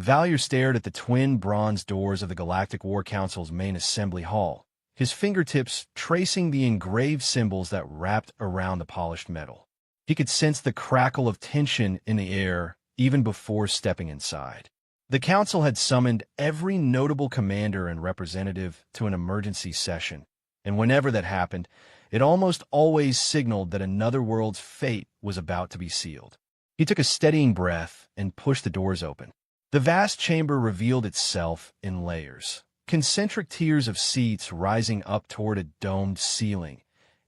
Valyer stared at the twin bronze doors of the Galactic War Council's main assembly hall, his fingertips tracing the engraved symbols that wrapped around the polished metal. He could sense the crackle of tension in the air even before stepping inside. The council had summoned every notable commander and representative to an emergency session, and whenever that happened, it almost always signaled that another world's fate was about to be sealed. He took a steadying breath and pushed the doors open. The vast chamber revealed itself in layers, concentric tiers of seats rising up toward a domed ceiling,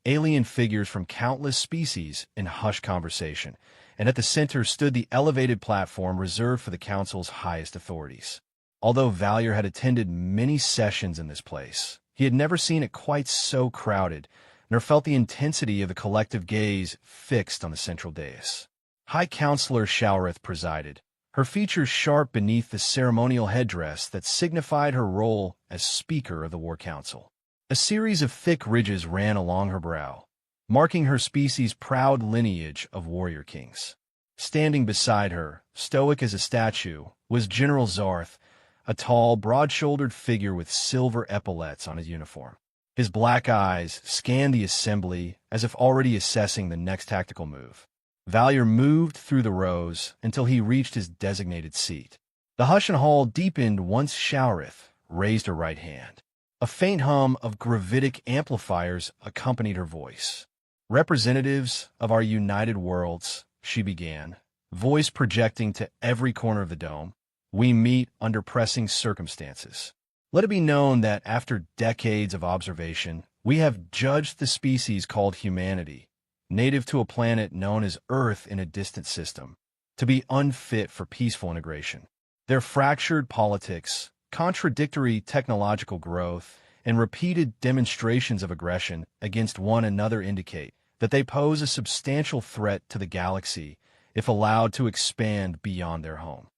alien figures from countless species in hushed conversation, and at the center stood the elevated platform reserved for the council's highest authorities. Although Valyer had attended many sessions in this place, he had never seen it quite so crowded, nor felt the intensity of the collective gaze fixed on the central dais. High Counselor Showereth presided, her features sharp beneath the ceremonial headdress that signified her role as Speaker of the War Council. A series of thick ridges ran along her brow, marking her species' proud lineage of warrior kings. Standing beside her, stoic as a statue, was General Zarth, a tall, broad-shouldered figure with silver epaulets on his uniform. His black eyes scanned the assembly as if already assessing the next tactical move. Valyer moved through the rows until he reached his designated seat. The hush and hall deepened once Showereth raised her right hand. A faint hum of gravitic amplifiers accompanied her voice. "Representatives of our united worlds," she began, voice projecting to every corner of the dome, "we meet under pressing circumstances. Let it be known that after decades of observation, we have judged the species called humanity, native to a planet known as Earth in a distant system, to be unfit for peaceful integration. Their fractured politics, contradictory technological growth, and repeated demonstrations of aggression against one another indicate that they pose a substantial threat to the galaxy if allowed to expand beyond their home."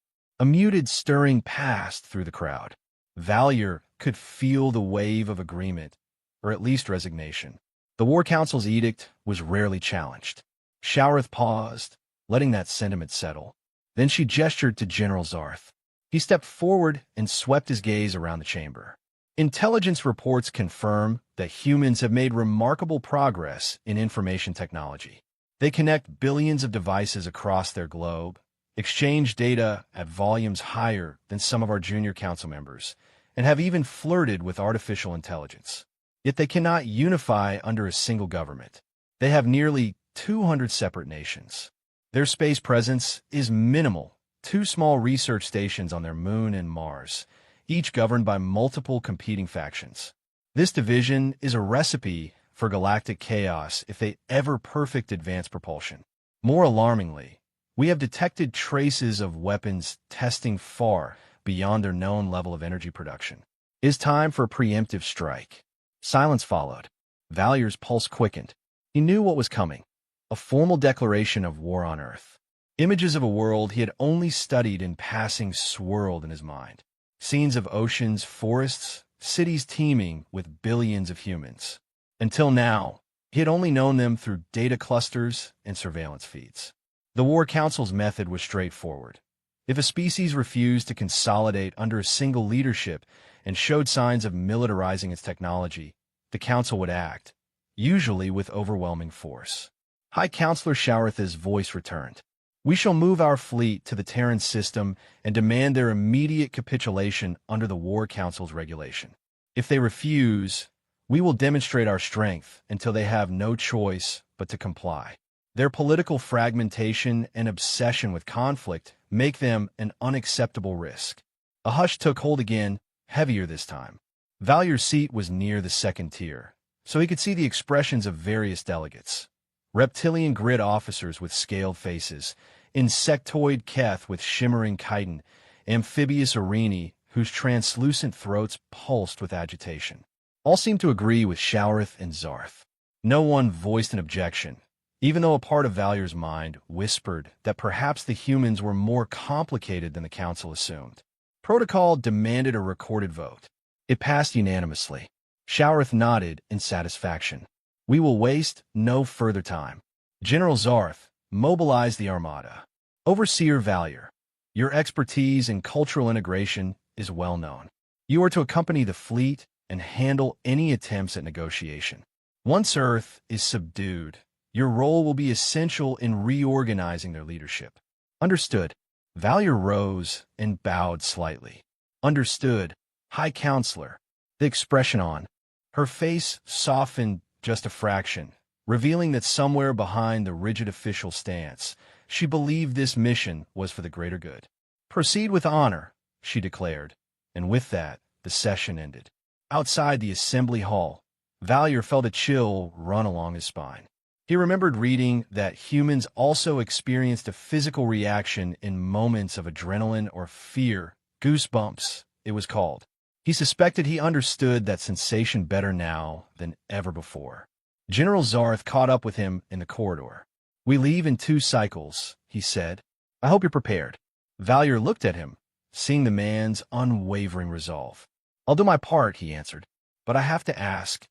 A muted stirring passed through the crowd. Valyer could feel the wave of agreement, or at least resignation. The War Council's edict was rarely challenged. Showereth paused, letting that sentiment settle. Then she gestured to General Zarth. He stepped forward and swept his gaze around the chamber. "Intelligence reports confirm that humans have made remarkable progress in information technology. They connect billions of devices across their globe, exchange data at volumes higher than some of our junior council members, and have even flirted with artificial intelligence. Yet they cannot unify under a single government. They have nearly 200 separate nations. Their space presence is minimal, 2 small research stations on their moon and Mars, each governed by multiple competing factions. This division is a recipe for galactic chaos if they ever perfect advanced propulsion. More alarmingly, we have detected traces of weapons testing far beyond their known level of energy production. It is time for a preemptive strike." Silence followed. Valyer's pulse quickened. He knew what was coming. A formal declaration of war on Earth. Images of a world he had only studied in passing swirled in his mind. Scenes of oceans, forests, cities teeming with billions of humans. Until now, he had only known them through data clusters and surveillance feeds. The War Council's method was straightforward. If a species refused to consolidate under a single leadership and showed signs of militarizing its technology, the Council would act, usually with overwhelming force. High Counselor Showereth's voice returned. "We shall move our fleet to the Terran system and demand their immediate capitulation under the War Council's regulation. If they refuse, we will demonstrate our strength until they have no choice but to comply. Their political fragmentation and obsession with conflict make them an unacceptable risk." A hush took hold again, heavier this time. Valyer's seat was near the second tier, so he could see the expressions of various delegates. Reptilian grid officers with scaled faces, insectoid Keth with shimmering chitin, amphibious Arini whose translucent throats pulsed with agitation. All seemed to agree with Showereth and Zarth. No one voiced an objection, even though a part of Valyer's mind whispered that perhaps the humans were more complicated than the Council assumed. Protocol demanded a recorded vote. It passed unanimously. Showereth nodded in satisfaction. "We will waste no further time. General Zarth, mobilize the Armada." Overseer Valyer. Your expertise in cultural integration is well known. You are to accompany the fleet and handle any attempts at negotiation. Once Earth is subdued, your role will be essential in reorganizing their leadership. Understood. Valier rose and bowed slightly. Understood, High Counselor. The expression on her face softened just a fraction, revealing that somewhere behind the rigid official stance, she believed this mission was for the greater good. Proceed with honor, she declared, and with that, the session ended. Outside the assembly hall, Valier felt a chill run along his spine. He remembered reading that humans also experienced a physical reaction in moments of adrenaline or fear, goosebumps, it was called. He suspected he understood that sensation better now than ever before. General Zarth caught up with him in the corridor. We leave in 2 cycles, he said. I hope you're prepared. Valier looked at him, seeing the man's unwavering resolve. I'll do my part, he answered. But I have to ask,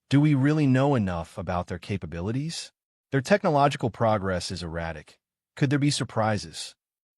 do we really know enough about their capabilities? Their technological progress is erratic. Could there be surprises?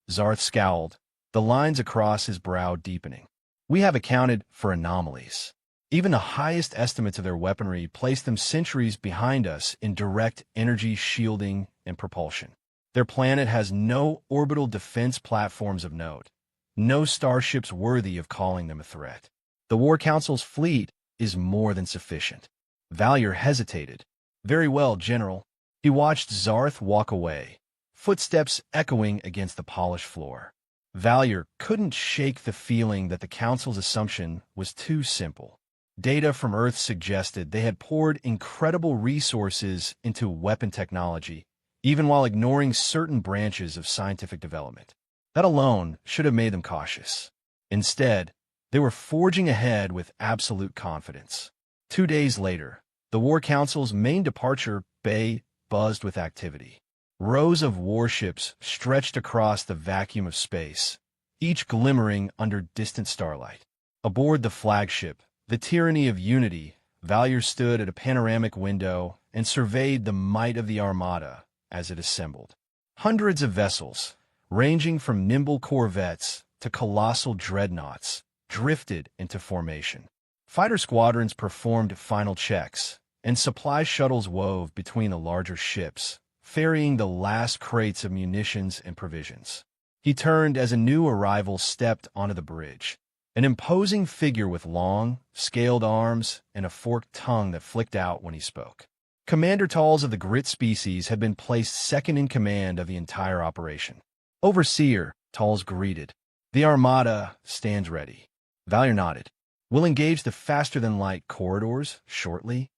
Zarth scowled, the lines across his brow deepening. We have accounted for anomalies. Even the highest estimates of their weaponry place them centuries behind us in direct energy shielding and propulsion. Their planet has no orbital defense platforms of note, no starships worthy of calling them a threat. The War Council's fleet is more than sufficient. Valier hesitated. Very well, General. He watched Zarth walk away, footsteps echoing against the polished floor. Valier couldn't shake the feeling that the Council's assumption was too simple. Data from Earth suggested they had poured incredible resources into weapon technology, even while ignoring certain branches of scientific development. That alone should have made them cautious. Instead, they were forging ahead with absolute confidence. 2 days later, the War Council's main departure bay buzzed with activity. Rows of warships stretched across the vacuum of space, each glimmering under distant starlight. Aboard the flagship, the Tyranny of Unity, Valier stood at a panoramic window and surveyed the might of the Armada as it assembled. Hundreds of vessels, ranging from nimble corvettes to colossal dreadnoughts, drifted into formation. Fighter squadrons performed final checks, and supply shuttles wove between the larger ships, ferrying the last crates of munitions and provisions. He turned as a new arrival stepped onto the bridge, an imposing figure with long, scaled arms and a forked tongue that flicked out when he spoke. Commander Talls of the Grit species had been placed second in command of the entire operation. Overseer, Talls greeted. The Armada stands ready. Valier nodded. We'll engage the faster-than-light corridors shortly.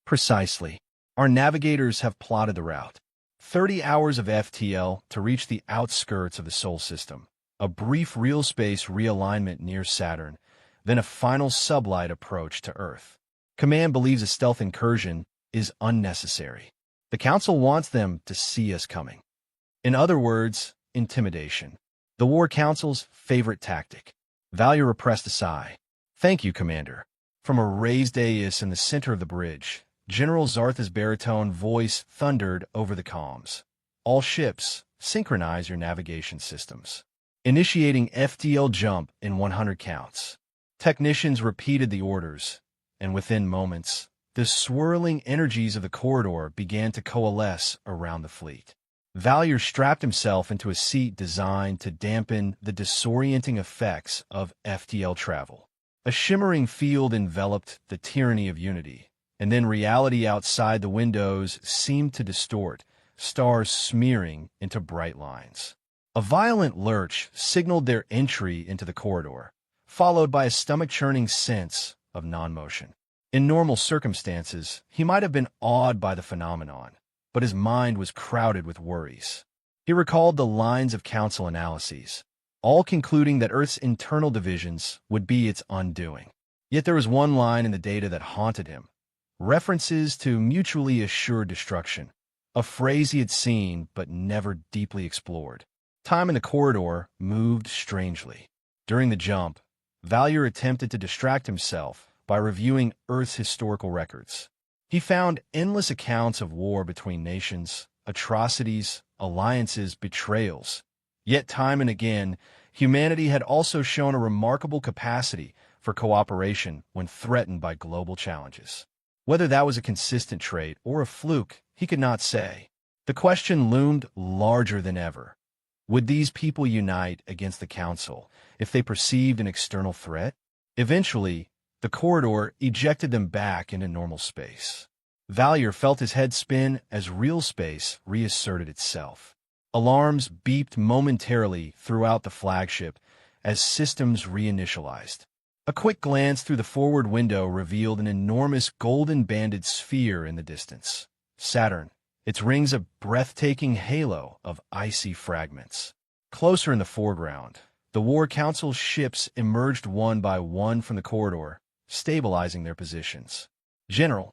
Precisely. Our navigators have plotted the route. 30 hours of FTL to reach the outskirts of the Sol system, a brief real space realignment near Saturn, then a final sublight approach to Earth. Command believes a stealth incursion is unnecessary. The Council wants them to see us coming. In other words, intimidation. The War Council's favorite tactic. Valier repressed a sigh. Thank you, Commander. From a raised dais in the center of the bridge, General Zarth's baritone voice thundered over the comms. All ships, synchronize your navigation systems. Initiating FTL jump in 100 counts. Technicians repeated the orders, and within moments, the swirling energies of the corridor began to coalesce around the fleet. Valier strapped himself into a seat designed to dampen the disorienting effects of FTL travel. A shimmering field enveloped the Tyranny of Unity, and then reality outside the windows seemed to distort, stars smearing into bright lines. A violent lurch signaled their entry into the corridor, followed by a stomach-churning sense of non-motion. In normal circumstances, he might have been awed by the phenomenon, but his mind was crowded with worries. He recalled the lines of Council analyses, all concluding that Earth's internal divisions would be its undoing. Yet there was one line in the data that haunted him, references to mutually assured destruction, a phrase he had seen but never deeply explored. Time in the corridor moved strangely. During the jump, Valier attempted to distract himself by reviewing Earth's historical records. He found endless accounts of war between nations, atrocities, alliances, betrayals, Yet time and again, humanity had also shown a remarkable capacity for cooperation when threatened by global challenges. Whether that was a consistent trait or a fluke, he could not say. The question loomed larger than ever. Would these people unite against the Council if they perceived an external threat? Eventually, the corridor ejected them back into normal space. Valier felt his head spin as real space reasserted itself. Alarms beeped momentarily throughout the flagship as systems reinitialized. A quick glance through the forward window revealed an enormous golden-banded sphere in the distance. Saturn, its rings a breathtaking halo of icy fragments. Closer in the foreground, the War Council's ships emerged one by one from the corridor, stabilizing their positions. General,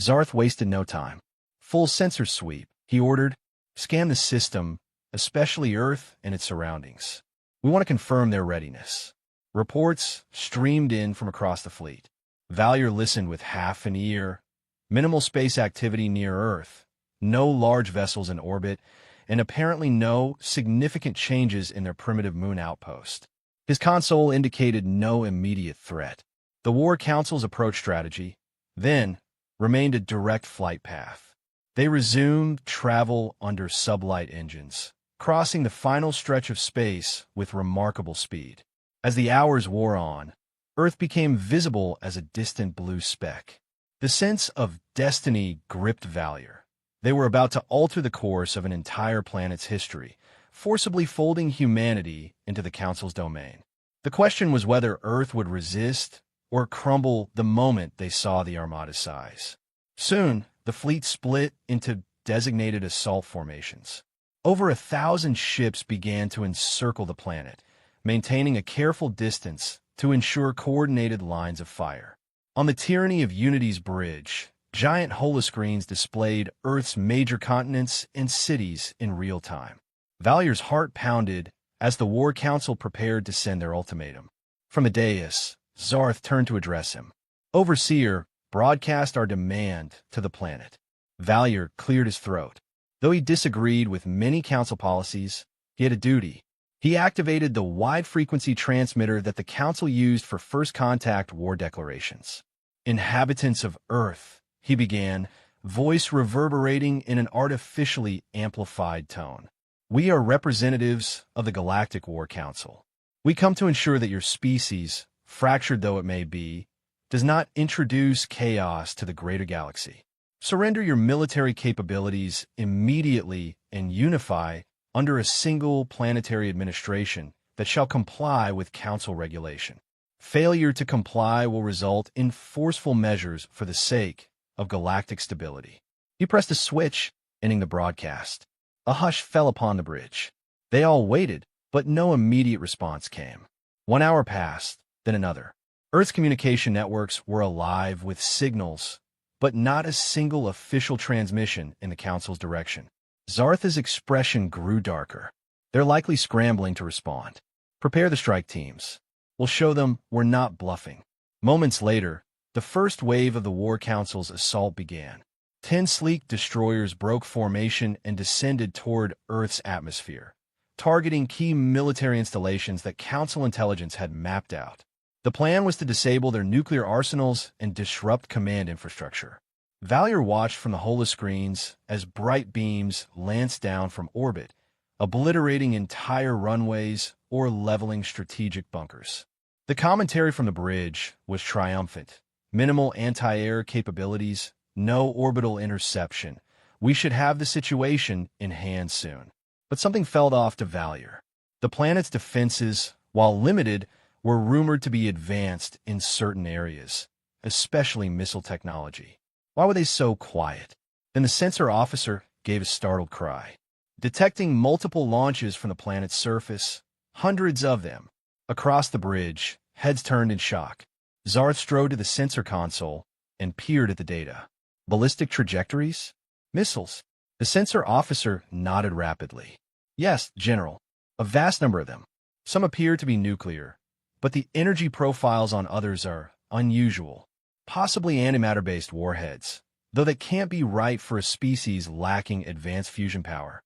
Zarth wasted no time. Full sensor sweep, he ordered. Scan the system, especially Earth and its surroundings. We want to confirm their readiness. Reports streamed in from across the fleet. Valier listened with half an ear. Minimal space activity near Earth, no large vessels in orbit, and apparently no significant changes in their primitive moon outpost. His console indicated no immediate threat. The War Council's approach strategy, then, remained a direct flight path. They resumed travel under sublight engines, crossing the final stretch of space with remarkable speed. As the hours wore on, Earth became visible as a distant blue speck. The sense of destiny gripped Valier. They were about to alter the course of an entire planet's history, forcibly folding humanity into the Council's domain. The question was whether Earth would resist or crumble the moment they saw the Armada's size. Soon, the fleet split into designated assault formations. Over 1,000 ships began to encircle the planet, maintaining a careful distance to ensure coordinated lines of fire. On the Tyranny of Unity's bridge, giant holoscreens displayed Earth's major continents and cities in real time. Valier's heart pounded as the War Council prepared to send their ultimatum. From the dais, Zarth turned to address him. Overseer, broadcast our demand to the planet. Valier cleared his throat. Though he disagreed with many Council policies, he had a duty. He activated the wide-frequency transmitter that the Council used for first contact war declarations. Inhabitants of Earth, he began, voice reverberating in an artificially amplified tone. We are representatives of the Galactic War Council. We come to ensure that your species, fractured though it may be, does not introduce chaos to the greater galaxy. Surrender your military capabilities immediately and unify under a single planetary administration that shall comply with Council regulation. Failure to comply will result in forceful measures for the sake of galactic stability. He pressed a switch, ending the broadcast. A hush fell upon the bridge. They all waited, but no immediate response came. 1 hour passed, then another. Earth's communication networks were alive with signals, but not a single official transmission in the Council's direction. Zarth's expression grew darker. They're likely scrambling to respond. Prepare the strike teams. We'll show them we're not bluffing. Moments later, the first wave of the War Council's assault began. 10 sleek destroyers broke formation and descended toward Earth's atmosphere, targeting key military installations that Council intelligence had mapped out. The plan was to disable their nuclear arsenals and disrupt command infrastructure. Valier watched from the holoscreens as bright beams lanced down from orbit, obliterating entire runways or leveling strategic bunkers. The commentary from the bridge was triumphant. Minimal anti-air capabilities, no orbital interception. We should have the situation in hand soon. But something fell off to Valier. The planet's defenses, while limited, were rumored to be advanced in certain areas, especially missile technology. Why were they so quiet? Then the sensor officer gave a startled cry. Detecting multiple launches from the planet's surface, hundreds of them, across the bridge, heads turned in shock. Zarth strode to the sensor console and peered at the data. Ballistic trajectories? Missiles? The sensor officer nodded rapidly. Yes, General. A vast number of them. Some appear to be nuclear, but the energy profiles on others are unusual. Possibly antimatter-based warheads, though that can't be right for a species lacking advanced fusion power.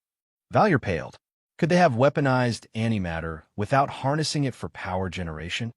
Valier paled. Could they have weaponized antimatter without harnessing it for power generation?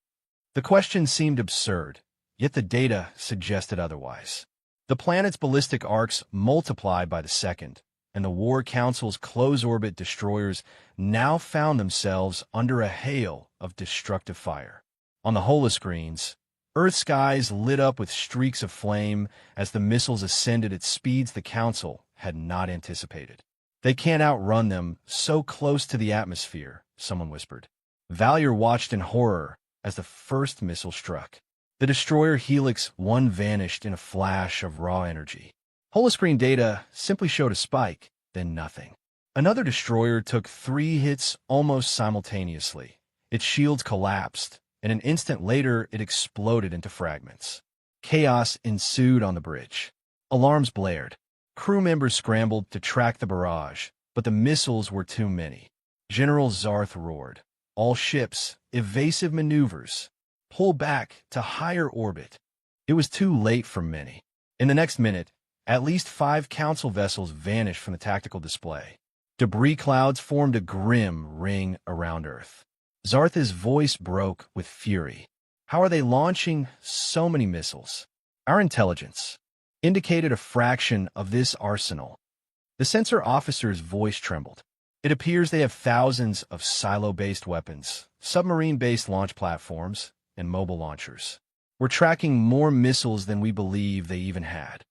The question seemed absurd, yet the data suggested otherwise. The planet's ballistic arcs multiplied by the second, and the War Council's close-orbit destroyers now found themselves under a hail of destructive fire. On the holoscreens, Earth skies lit up with streaks of flame as the missiles ascended at speeds the Council had not anticipated. "They can't outrun them, so close to the atmosphere," someone whispered. Valier watched in horror as the first missile struck. The destroyer Helix 1 vanished in a flash of raw energy. Holoscreen data simply showed a spike, then nothing. Another destroyer took 3 hits almost simultaneously. Its shields collapsed, and an instant later it exploded into fragments. Chaos ensued on the bridge. Alarms blared. Crew members scrambled to track the barrage, but the missiles were too many. General Zarth roared. "All ships, evasive maneuvers. Pull back to higher orbit." It was too late for many. In the next minute, at least 5 Council vessels vanished from the tactical display. Debris clouds formed a grim ring around Earth. Zarth's voice broke with fury. "How are they launching so many missiles?" "Our intelligence indicated a fraction of this arsenal." The sensor officer's voice trembled. "It appears they have thousands of silo-based weapons, submarine-based launch platforms, and mobile launchers. We're tracking more missiles than we believe they even had."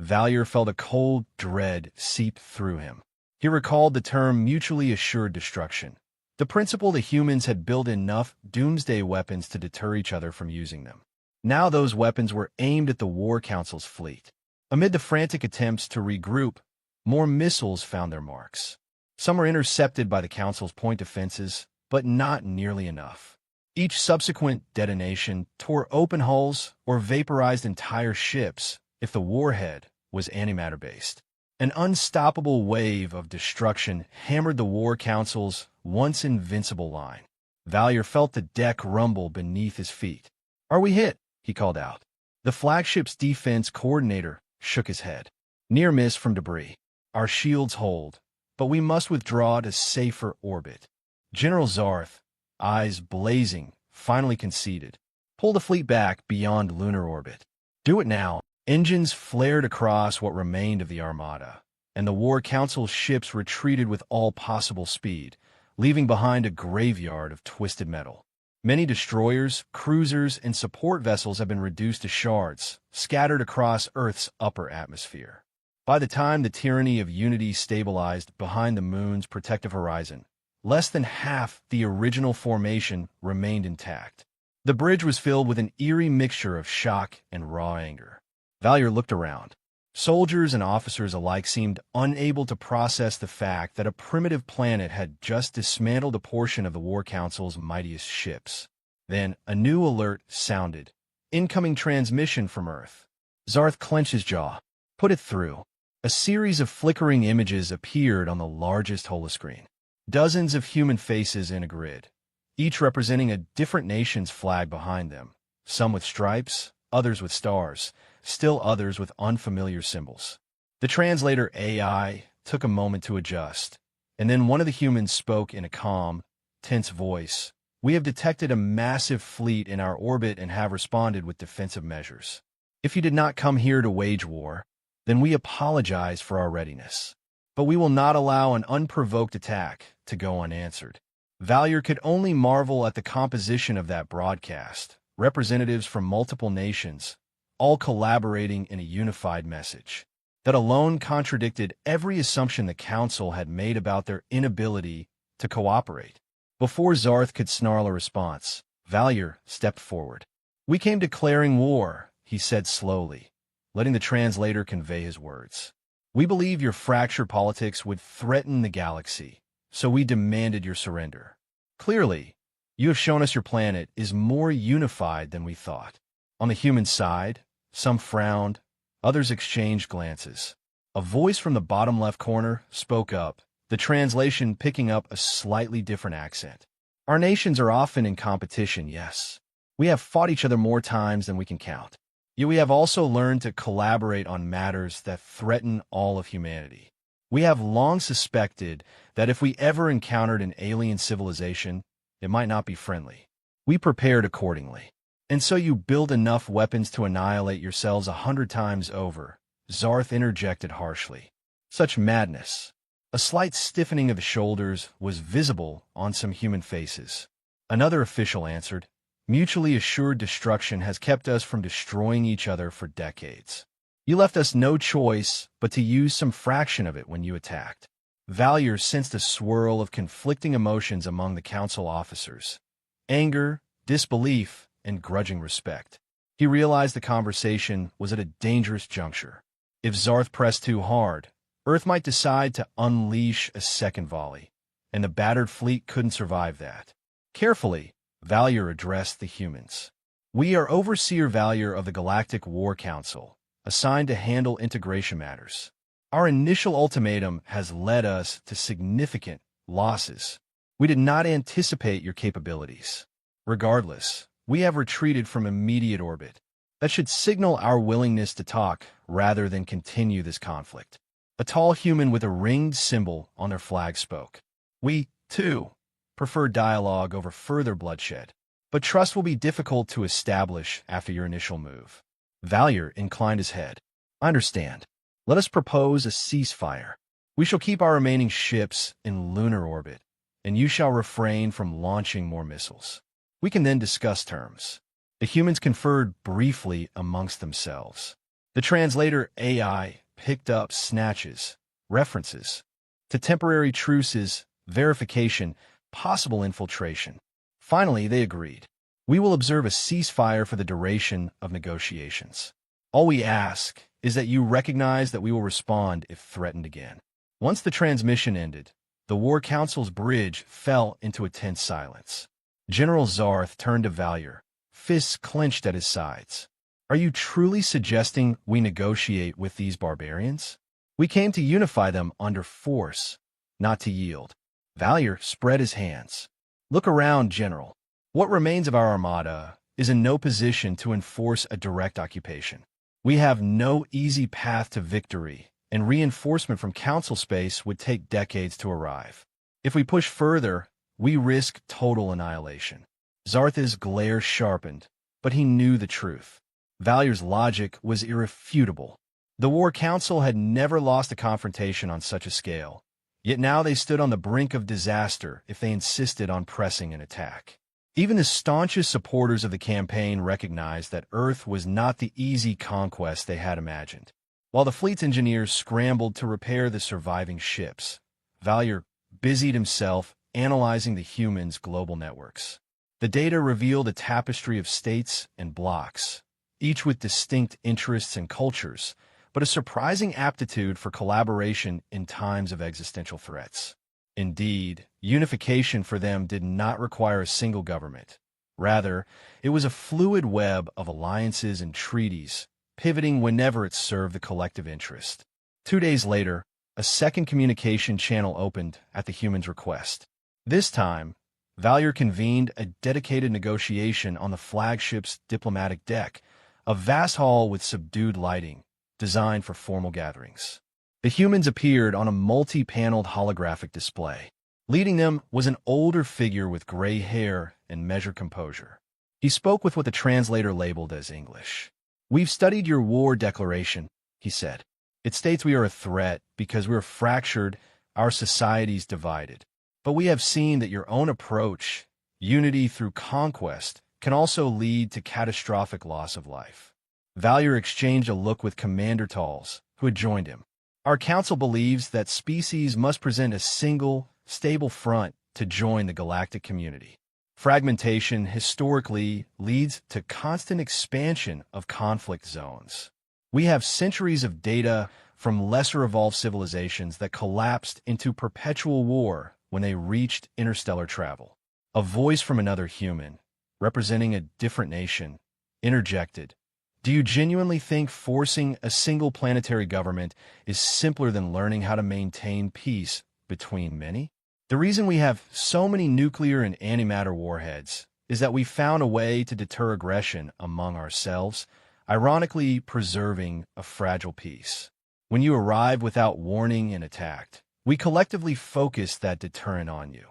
Valier felt a cold dread seep through him. He recalled the term mutually assured destruction, the principle the humans had built enough doomsday weapons to deter each other from using them. Now those weapons were aimed at the War Council's fleet. Amid the frantic attempts to regroup, more missiles found their marks. Some were intercepted by the Council's point defenses, but not nearly enough. Each subsequent detonation tore open hulls or vaporized entire ships if the warhead was antimatter-based. An unstoppable wave of destruction hammered the War Council's once invincible line. Valier felt the deck rumble beneath his feet. "Are we hit?" he called out. The flagship's defense coordinator shook his head. "Near miss from debris. Our shields hold, but we must withdraw to safer orbit." General Zarth, eyes blazing, finally conceded. "Pull the fleet back beyond lunar orbit." "Do it now." Engines flared across what remained of the armada, and the War Council's ships retreated with all possible speed, leaving behind a graveyard of twisted metal. Many destroyers, cruisers, and support vessels have been reduced to shards, scattered across Earth's upper atmosphere. By the time the tyranny of unity stabilized behind the moon's protective horizon, less than half the original formation remained intact. The bridge was filled with an eerie mixture of shock and raw anger. Valier looked around. Soldiers and officers alike seemed unable to process the fact that a primitive planet had just dismantled a portion of the War Council's mightiest ships. Then a new alert sounded. "Incoming transmission from Earth." Zarth clenched his jaw. "Put it through." A series of flickering images appeared on the largest holoscreen. Dozens of human faces in a grid, each representing a different nation's flag behind them, some with stripes, others with stars, still others with unfamiliar symbols. The translator AI took a moment to adjust, and then one of the humans spoke in a calm, tense voice. "We have detected a massive fleet in our orbit and have responded with defensive measures. If you did not come here to wage war, then we apologize for our readiness. But we will not allow an unprovoked attack to go unanswered." Valier could only marvel at the composition of that broadcast, representatives from multiple nations, all collaborating in a unified message. That alone contradicted every assumption the Council had made about their inability to cooperate. Before Zarth could snarl a response, Valier stepped forward. "We came declaring war," he said slowly, letting the translator convey his words. "We believe your fractured politics would threaten the galaxy, so we demanded your surrender. Clearly, you have shown us your planet is more unified than we thought." On the human side, some frowned, others exchanged glances. A voice from the bottom left corner spoke up, the translation picking up a slightly different accent. "Our nations are often in competition, yes. We have fought each other more times than we can count. Yet we have also learned to collaborate on matters that threaten all of humanity. We have long suspected that if we ever encountered an alien civilization, it might not be friendly. We prepared accordingly. And so you build enough weapons to annihilate yourselves 100 times over, Zarth interjected harshly. Such madness. A slight stiffening of the shoulders was visible on some human faces. Another official answered, mutually assured destruction has kept us from destroying each other for decades. You left us no choice but to use some fraction of it when you attacked. Valier sensed a swirl of conflicting emotions among the council officers. Anger, disbelief, and grudging respect. He realized the conversation was at a dangerous juncture. If Zarth pressed too hard, Earth might decide to unleash a second volley, and the battered fleet couldn't survive that. Carefully, Valier addressed the humans. We are Overseer Valier of the Galactic War Council, assigned to handle integration matters. Our initial ultimatum has led us to significant losses. We did not anticipate your capabilities. Regardless, we have retreated from immediate orbit. That should signal our willingness to talk rather than continue this conflict. A tall human with a ringed symbol on their flag spoke. We, too, prefer dialogue over further bloodshed, but trust will be difficult to establish after your initial move. Valier inclined his head. I understand. Let us propose a ceasefire. We shall keep our remaining ships in lunar orbit, and you shall refrain from launching more missiles. We can then discuss terms. The humans conferred briefly amongst themselves. The translator AI picked up snatches, references to temporary truces, verification, possible infiltration. Finally, they agreed. We will observe a ceasefire for the duration of negotiations. All we ask is that you recognize that we will respond if threatened again. Once the transmission ended, the War Council's bridge fell into a tense silence. General Zarth turned to Valier, fists clenched at his sides. Are you truly suggesting we negotiate with these barbarians? We came to unify them under force, not to yield. Valier spread his hands. Look around, General. What remains of our armada is in no position to enforce a direct occupation. We have no easy path to victory, and reinforcement from Council space would take decades to arrive. If we push further, we risk total annihilation. Zarth's glare sharpened, but he knew the truth. Valier's logic was irrefutable. The War Council had never lost a confrontation on such a scale, yet now they stood on the brink of disaster if they insisted on pressing an attack. Even the staunchest supporters of the campaign recognized that Earth was not the easy conquest they had imagined. While the fleet's engineers scrambled to repair the surviving ships, Valier busied himself analyzing the humans' global networks. The data revealed a tapestry of states and blocks, each with distinct interests and cultures, but a surprising aptitude for collaboration in times of existential threats. Indeed, unification for them did not require a single government. Rather, it was a fluid web of alliances and treaties, pivoting whenever it served the collective interest. 2 days later, a second communication channel opened at the humans' request. This time, Valier convened a dedicated negotiation on the flagship's diplomatic deck, a vast hall with subdued lighting, designed for formal gatherings. The humans appeared on a multi-paneled holographic display. Leading them was an older figure with gray hair and measured composure. He spoke with what the translator labeled as English. "We've studied your war declaration," he said. "It states we are a threat because we're fractured, our societies divided. But we have seen that your own approach, unity through conquest, can also lead to catastrophic loss of life." Valier exchanged a look with Commander Talls, who had joined him. "Our council believes that species must present a single, stable front to join the galactic community. Fragmentation historically leads to constant expansion of conflict zones. We have centuries of data from lesser evolved civilizations that collapsed into perpetual war when they reached interstellar travel." A voice from another human, representing a different nation, interjected, "Do you genuinely think forcing a single planetary government is simpler than learning how to maintain peace between many? The reason we have so many nuclear and antimatter warheads is that we found a way to deter aggression among ourselves, ironically preserving a fragile peace." When you arrive without warning and attacked, we collectively focused that deterrent on you.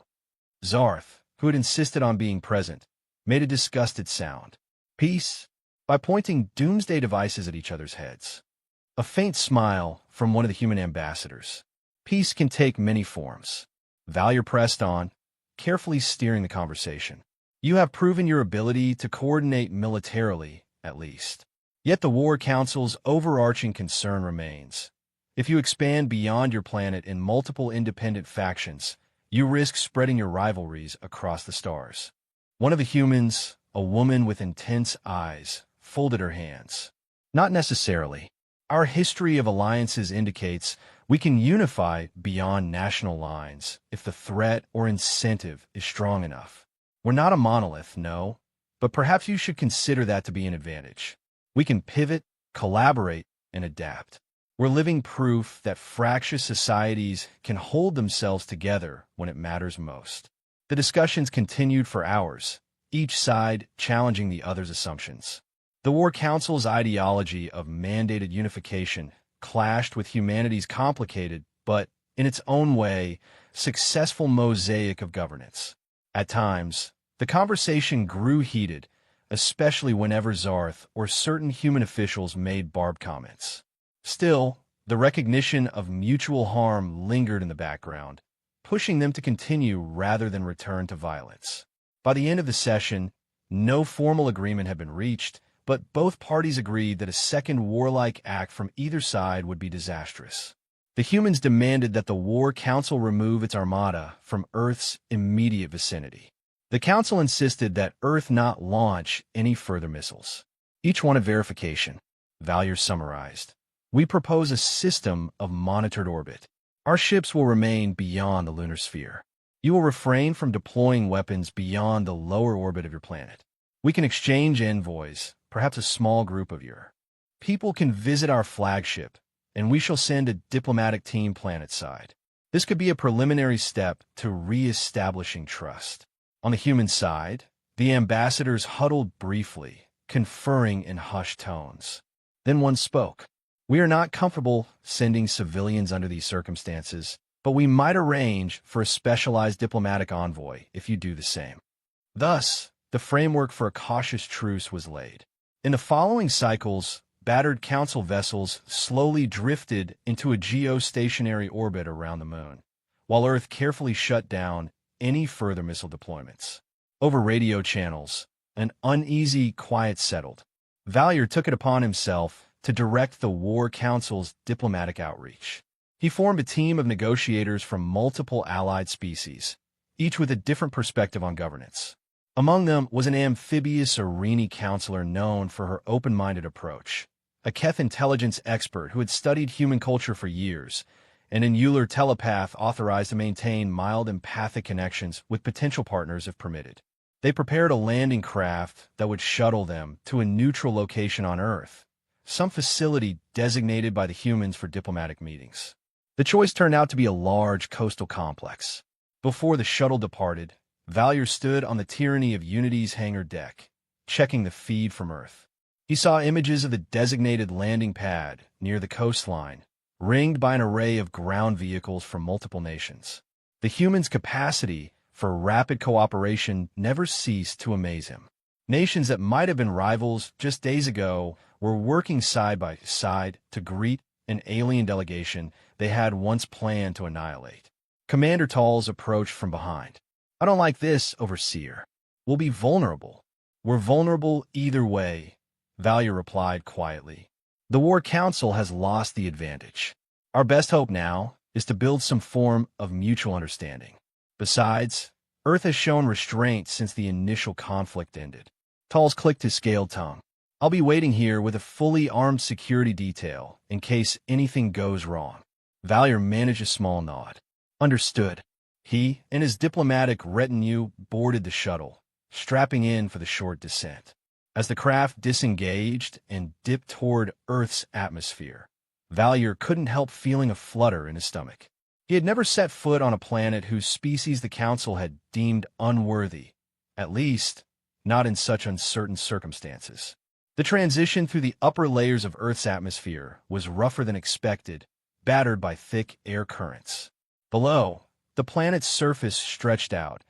Zarth, who had insisted on being present, made a disgusted sound. Peace, by pointing doomsday devices at each other's heads. A faint smile from one of the human ambassadors. Peace can take many forms. Valier pressed on, carefully steering the conversation. You have proven your ability to coordinate militarily, at least. Yet the War Council's overarching concern remains. If you expand beyond your planet in multiple independent factions, you risk spreading your rivalries across the stars. One of the humans, a woman with intense eyes, folded her hands. Not necessarily. Our history of alliances indicates we can unify beyond national lines if the threat or incentive is strong enough. We're not a monolith, no, but perhaps you should consider that to be an advantage. We can pivot, collaborate, and adapt. We're living proof that fractious societies can hold themselves together when it matters most. The discussions continued for hours, each side challenging the other's assumptions. The War Council's ideology of mandated unification clashed with humanity's complicated, but, in its own way, successful mosaic of governance. At times, the conversation grew heated, especially whenever Zarth or certain human officials made barbed comments. Still, the recognition of mutual harm lingered in the background, pushing them to continue rather than return to violence. By the end of the session, no formal agreement had been reached, but both parties agreed that a second warlike act from either side would be disastrous. The humans demanded that the War Council remove its armada from Earth's immediate vicinity. The Council insisted that Earth not launch any further missiles. Each wanted verification. Valier summarized. We propose a system of monitored orbit. Our ships will remain beyond the lunar sphere. You will refrain from deploying weapons beyond the lower orbit of your planet. We can exchange envoys, perhaps a small group of your people can visit our flagship, and we shall send a diplomatic team planet-side. This could be a preliminary step to re-establishing trust. On the human side, the ambassadors huddled briefly, conferring in hushed tones. Then one spoke. We are not comfortable sending civilians under these circumstances, but we might arrange for a specialized diplomatic envoy if you do the same. Thus, the framework for a cautious truce was laid. In the following cycles, battered council vessels slowly drifted into a geostationary orbit around the moon, while Earth carefully shut down any further missile deployments. Over radio channels, an uneasy quiet settled. Valier took it upon himself to direct the War Council's diplomatic outreach. He formed a team of negotiators from multiple allied species, each with a different perspective on governance. Among them was an amphibious Arini counselor known for her open-minded approach, a Keth intelligence expert who had studied human culture for years, and an Euler telepath authorized to maintain mild empathic connections with potential partners if permitted. They prepared a landing craft that would shuttle them to a neutral location on Earth, some facility designated by the humans for diplomatic meetings. The choice turned out to be a large coastal complex. Before the shuttle departed, Valier stood on the tyranny of Unity's hangar deck, checking the feed from Earth. He saw images of the designated landing pad near the coastline, ringed by an array of ground vehicles from multiple nations. The humans' capacity for rapid cooperation never ceased to amaze him. Nations that might have been rivals just days ago were working side by side to greet an alien delegation they had once planned to annihilate. Commander Tall's approached from behind. I don't like this, Overseer. We'll be vulnerable. We're vulnerable either way, Valier replied quietly. The War Council has lost the advantage. Our best hope now is to build some form of mutual understanding. Besides, Earth has shown restraint since the initial conflict ended. Talls clicked his scaled tongue. I'll be waiting here with a fully armed security detail in case anything goes wrong. Valier managed a small nod. Understood. He and his diplomatic retinue boarded the shuttle, strapping in for the short descent. As the craft disengaged and dipped toward Earth's atmosphere, Valier couldn't help feeling a flutter in his stomach. He had never set foot on a planet whose species the Council had deemed unworthy, at least not in such uncertain circumstances. The transition through the upper layers of Earth's atmosphere was rougher than expected, battered by thick air currents. Below, the planet's surface stretched out,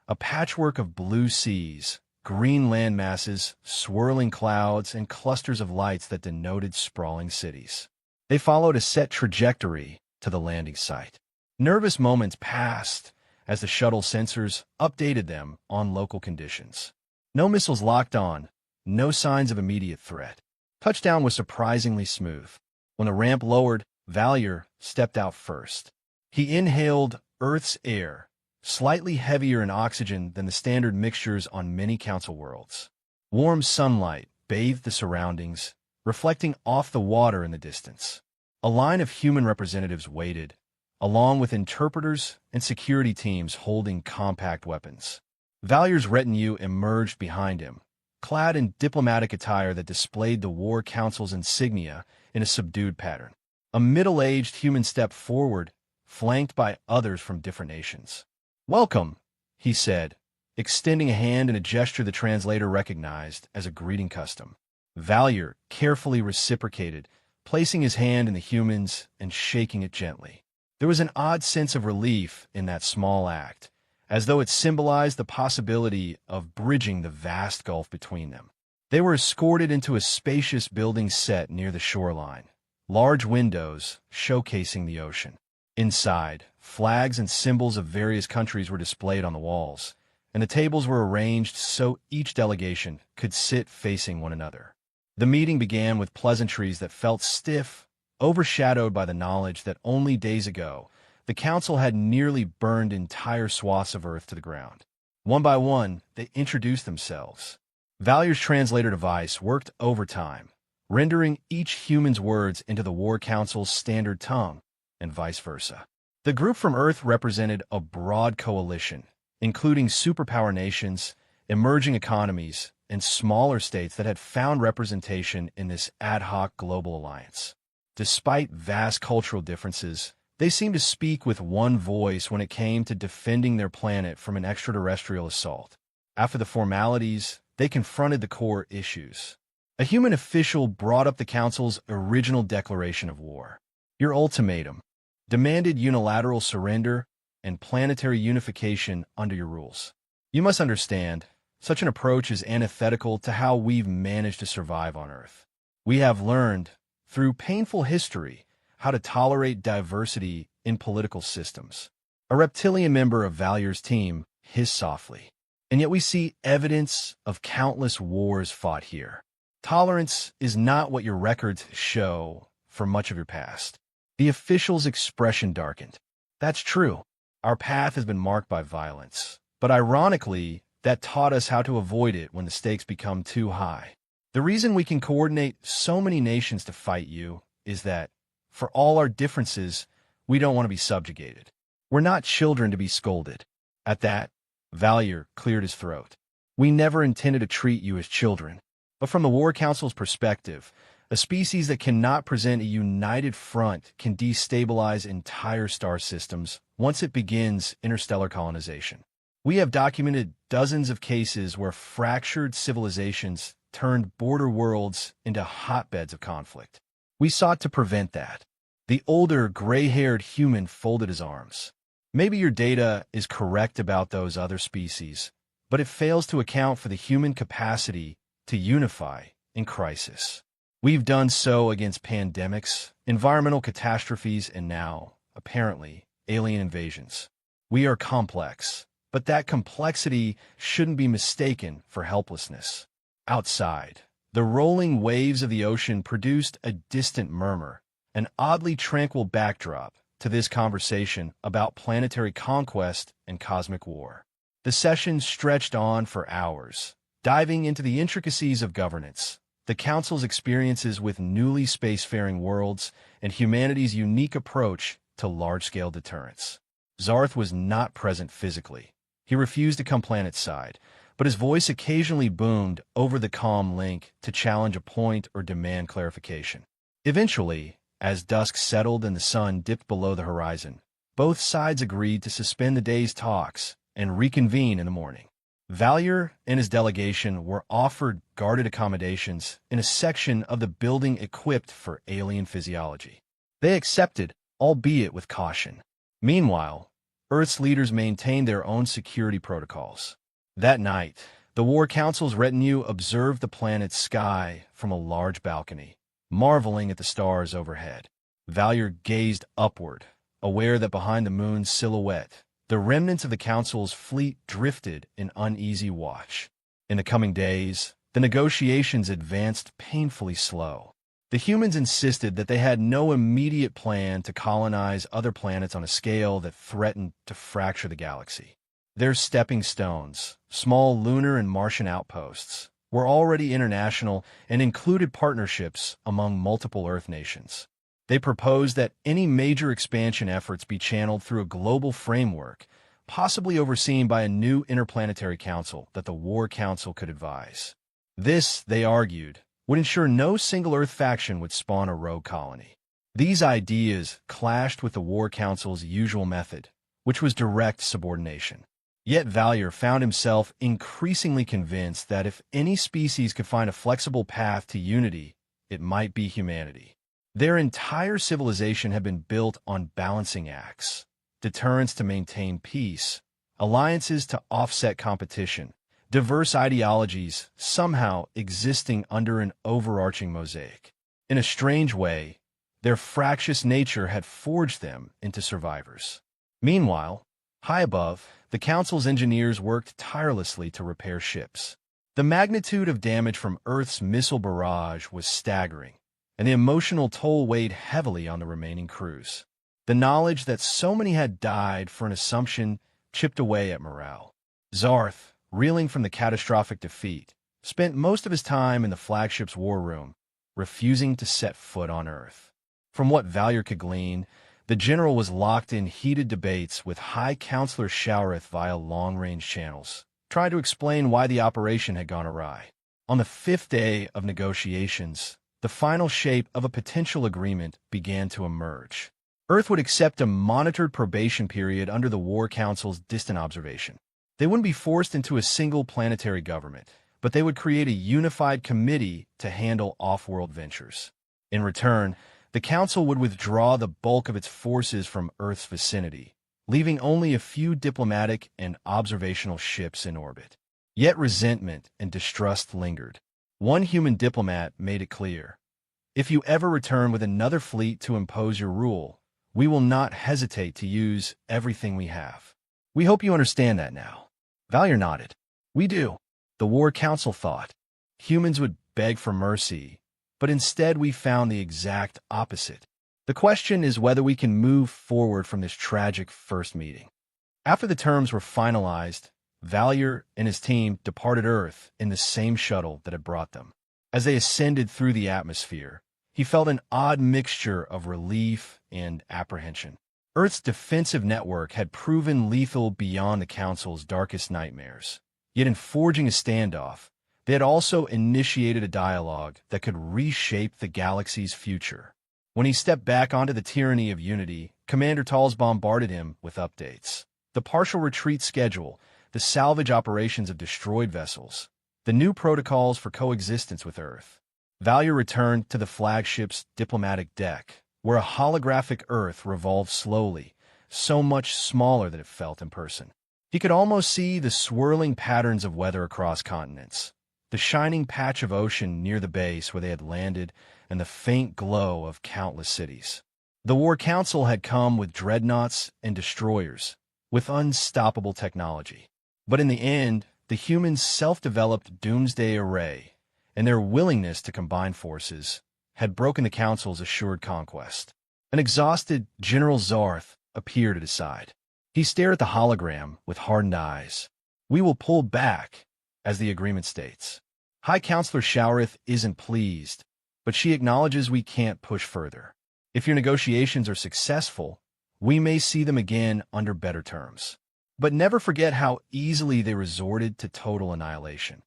a patchwork of blue seas, green land masses, swirling clouds, and clusters of lights that denoted sprawling cities. They followed a set trajectory to the landing site. Nervous moments passed as the shuttle sensors updated them on local conditions. No missiles locked on, no signs of immediate threat. Touchdown was surprisingly smooth. When the ramp lowered, Valier stepped out first. He inhaled Earth's air, slightly heavier in oxygen than the standard mixtures on many Council worlds. Warm sunlight bathed the surroundings, reflecting off the water in the distance. A line of human representatives waited, along with interpreters and security teams holding compact weapons. Valier's retinue emerged behind him, clad in diplomatic attire that displayed the War Council's insignia in a subdued pattern. A middle-aged human stepped forward, flanked by others from different nations. "Welcome," he said, extending a hand in a gesture the translator recognized as a greeting custom. Valier carefully reciprocated, placing his hand in the human's and shaking it gently. There was an odd sense of relief in that small act, as though it symbolized the possibility of bridging the vast gulf between them. They were escorted into a spacious building set near the shoreline, large windows showcasing the ocean. Inside, flags and symbols of various countries were displayed on the walls, and the tables were arranged so each delegation could sit facing one another. The meeting began with pleasantries that felt stiff, overshadowed by the knowledge that only days ago, the Council had nearly burned entire swaths of Earth to the ground. One by one, they introduced themselves. Valier's translator device worked overtime, rendering each human's words into the War Council's standard tongue, and vice versa. The group from Earth represented a broad coalition, including superpower nations, emerging economies, and smaller states that had found representation in this ad hoc global alliance. Despite vast cultural differences, they seemed to speak with one voice when it came to defending their planet from an extraterrestrial assault. After the formalities, they confronted the core issues. A human official brought up the Council's original declaration of war. Your ultimatum demanded unilateral surrender and planetary unification under your rules. You must understand, such an approach is antithetical to how we've managed to survive on Earth. We have learned, through painful history, how to tolerate diversity in political systems. A reptilian member of Valier's team hissed softly. And yet we see evidence of countless wars fought here. Tolerance is not what your records show for much of your past. The official's expression darkened. That's true. Our path has been marked by violence. But ironically, that taught us how to avoid it when the stakes become too high. The reason we can coordinate so many nations to fight you is that, for all our differences, we don't want to be subjugated. We're not children to be scolded. At that, Valier cleared his throat. We never intended to treat you as children. But from the War Council's perspective, a species that cannot present a united front can destabilize entire star systems once it begins interstellar colonization. We have documented dozens of cases where fractured civilizations turned border worlds into hotbeds of conflict. We sought to prevent that. The older, gray-haired human folded his arms. Maybe your data is correct about those other species, but it fails to account for the human capacity to unify in crisis. We've done so against pandemics, environmental catastrophes, and now, apparently, alien invasions. We are complex, but that complexity shouldn't be mistaken for helplessness. Outside, the rolling waves of the ocean produced a distant murmur, an oddly tranquil backdrop to this conversation about planetary conquest and cosmic war. The session stretched on for hours, diving into the intricacies of governance, the Council's experiences with newly spacefaring worlds, and humanity's unique approach to large-scale deterrence. Zarth was not present physically. He refused to come planetside, but his voice occasionally boomed over the comm link to challenge a point or demand clarification. Eventually, as dusk settled and the sun dipped below the horizon, both sides agreed to suspend the day's talks and reconvene in the morning. Valier and his delegation were offered guarded accommodations in a section of the building equipped for alien physiology. They accepted, albeit with caution. Meanwhile, Earth's leaders maintained their own security protocols. That night, the War Council's retinue observed the planet's sky from a large balcony, marveling at the stars overhead. Valier gazed upward, aware that behind the moon's silhouette, the remnants of the Council's fleet drifted in uneasy watch. In the coming days, the negotiations advanced painfully slow. The humans insisted that they had no immediate plan to colonize other planets on a scale that threatened to fracture the galaxy. Their stepping stones, small lunar and Martian outposts, were already international and included partnerships among multiple Earth nations. They proposed that any major expansion efforts be channeled through a global framework, possibly overseen by a new interplanetary council that the War Council could advise. This, they argued, would ensure no single Earth faction would spawn a rogue colony. These ideas clashed with the War Council's usual method, which was direct subordination. Yet Valier found himself increasingly convinced that if any species could find a flexible path to unity, it might be humanity. Their entire civilization had been built on balancing acts, deterrence to maintain peace, alliances to offset competition, diverse ideologies somehow existing under an overarching mosaic. In a strange way, their fractious nature had forged them into survivors. Meanwhile, high above, the Council's engineers worked tirelessly to repair ships. The magnitude of damage from Earth's missile barrage was staggering, and the emotional toll weighed heavily on the remaining crews. The knowledge that so many had died for an assumption chipped away at morale. Zarth, reeling from the catastrophic defeat, spent most of his time in the flagship's war room, refusing to set foot on Earth. From what Valier could glean, the general was locked in heated debates with High Counselor Showereth via long-range channels, trying to explain why the operation had gone awry. On the fifth day of negotiations, the final shape of a potential agreement began to emerge. Earth would accept a monitored probation period under the War Council's distant observation. They wouldn't be forced into a single planetary government, but they would create a unified committee to handle off-world ventures. In return, the Council would withdraw the bulk of its forces from Earth's vicinity, leaving only a few diplomatic and observational ships in orbit. Yet resentment and distrust lingered. One human diplomat made it clear, "If you ever return with another fleet to impose your rule, we will not hesitate to use everything we have." "We hope you understand that now." Valier nodded. "We do." The War Council thought. Humans would beg for mercy, but instead we found the exact opposite. The question is whether we can move forward from this tragic first meeting. After the terms were finalized, Valier and his team departed Earth in the same shuttle that had brought them. As they ascended through the atmosphere, he felt an odd mixture of relief and apprehension. Earth's defensive network had proven lethal beyond the Council's darkest nightmares. Yet in forging a standoff, they had also initiated a dialogue that could reshape the galaxy's future. When he stepped back onto the tyranny of unity, Commander Talls bombarded him with updates. The partial retreat schedule, the salvage operations of destroyed vessels, the new protocols for coexistence with Earth. Valier returned to the flagship's diplomatic deck, where a holographic Earth revolved slowly, so much smaller that it felt in person. He could almost see the swirling patterns of weather across continents, the shining patch of ocean near the base where they had landed, and the faint glow of countless cities. The War Council had come with dreadnoughts and destroyers, with unstoppable technology. But in the end, the humans' self-developed doomsday array and their willingness to combine forces had broken the Council's assured conquest. An exhausted General Zarth appeared at his side. He stared at the hologram with hardened eyes. "We will pull back," as the agreement states. High Counselor Showereth isn't pleased, but she acknowledges we can't push further. If your negotiations are successful, we may see them again under better terms. But never forget how easily they resorted to total annihilation.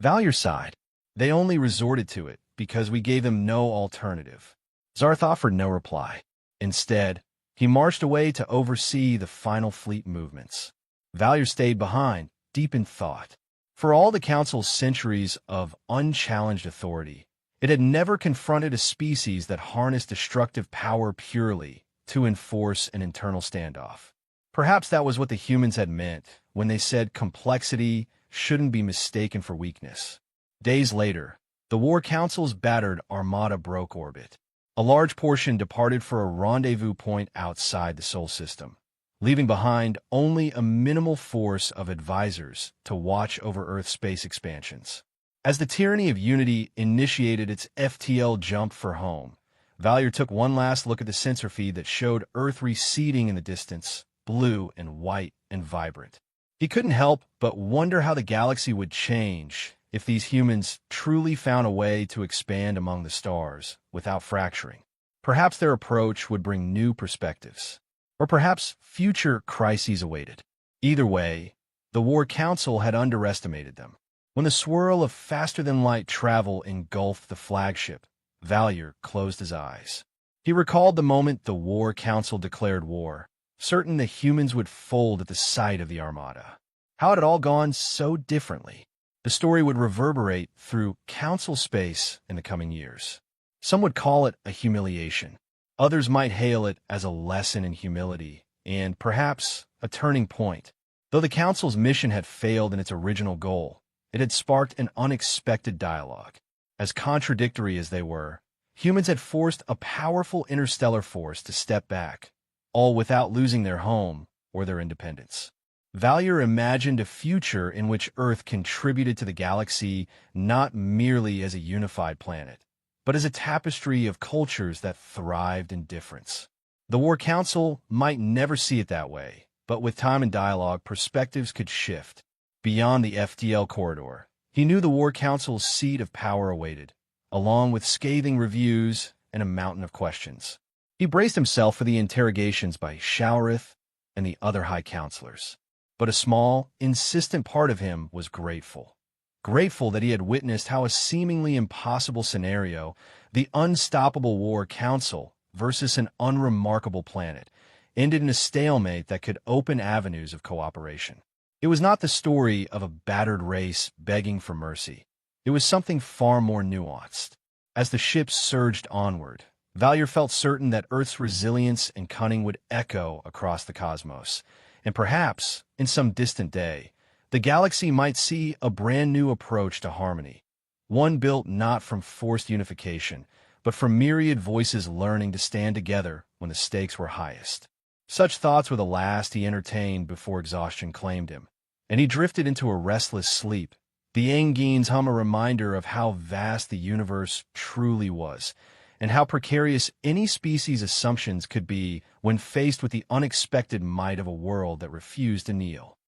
Valier sighed. They only resorted to it because we gave them no alternative. Zarth offered no reply. Instead, he marched away to oversee the final fleet movements. Valier stayed behind, deep in thought. For all the Council's centuries of unchallenged authority, it had never confronted a species that harnessed destructive power purely to enforce an internal standoff. Perhaps that was what the humans had meant when they said complexity shouldn't be mistaken for weakness. Days later, the War Council's battered armada broke orbit. A large portion departed for a rendezvous point outside the Sol system, leaving behind only a minimal force of advisors to watch over Earth's space expansions. As the tyranny of unity initiated its FTL jump for home, Valier took one last look at the sensor feed that showed Earth receding in the distance, blue and white and vibrant. He couldn't help but wonder how the galaxy would change if these humans truly found a way to expand among the stars without fracturing. Perhaps their approach would bring new perspectives, or perhaps future crises awaited. Either way, the War Council had underestimated them. When the swirl of faster-than-light travel engulfed the flagship, Valier closed his eyes. He recalled the moment the War Council declared war, certain that humans would fold at the sight of the Armada. How had it all gone so differently? The story would reverberate through Council space in the coming years. Some would call it a humiliation. Others might hail it as a lesson in humility and, perhaps, a turning point. Though the Council's mission had failed in its original goal, it had sparked an unexpected dialogue. As contradictory as they were, humans had forced a powerful interstellar force to step back, all without losing their home or their independence. Valier imagined a future in which Earth contributed to the galaxy not merely as a unified planet, but as a tapestry of cultures that thrived in difference. The War Council might never see it that way, but with time and dialogue, perspectives could shift. Beyond the FTL corridor, he knew the War Council's seat of power awaited, along with scathing reviews and a mountain of questions. He braced himself for the interrogations by Shaurith and the other High Counselors. But a small, insistent part of him was grateful. Grateful that he had witnessed how a seemingly impossible scenario, the unstoppable War Council versus an unremarkable planet, ended in a stalemate that could open avenues of cooperation. It was not the story of a battered race begging for mercy. It was something far more nuanced. As the ships surged onward, Valier felt certain that Earth's resilience and cunning would echo across the cosmos, and perhaps, in some distant day, the galaxy might see a brand new approach to harmony, one built not from forced unification, but from myriad voices learning to stand together when the stakes were highest. Such thoughts were the last he entertained before exhaustion claimed him, and he drifted into a restless sleep, the Engine's hum a reminder of how vast the universe truly was, and how precarious any species' assumptions could be when faced with the unexpected might of a world that refused to kneel.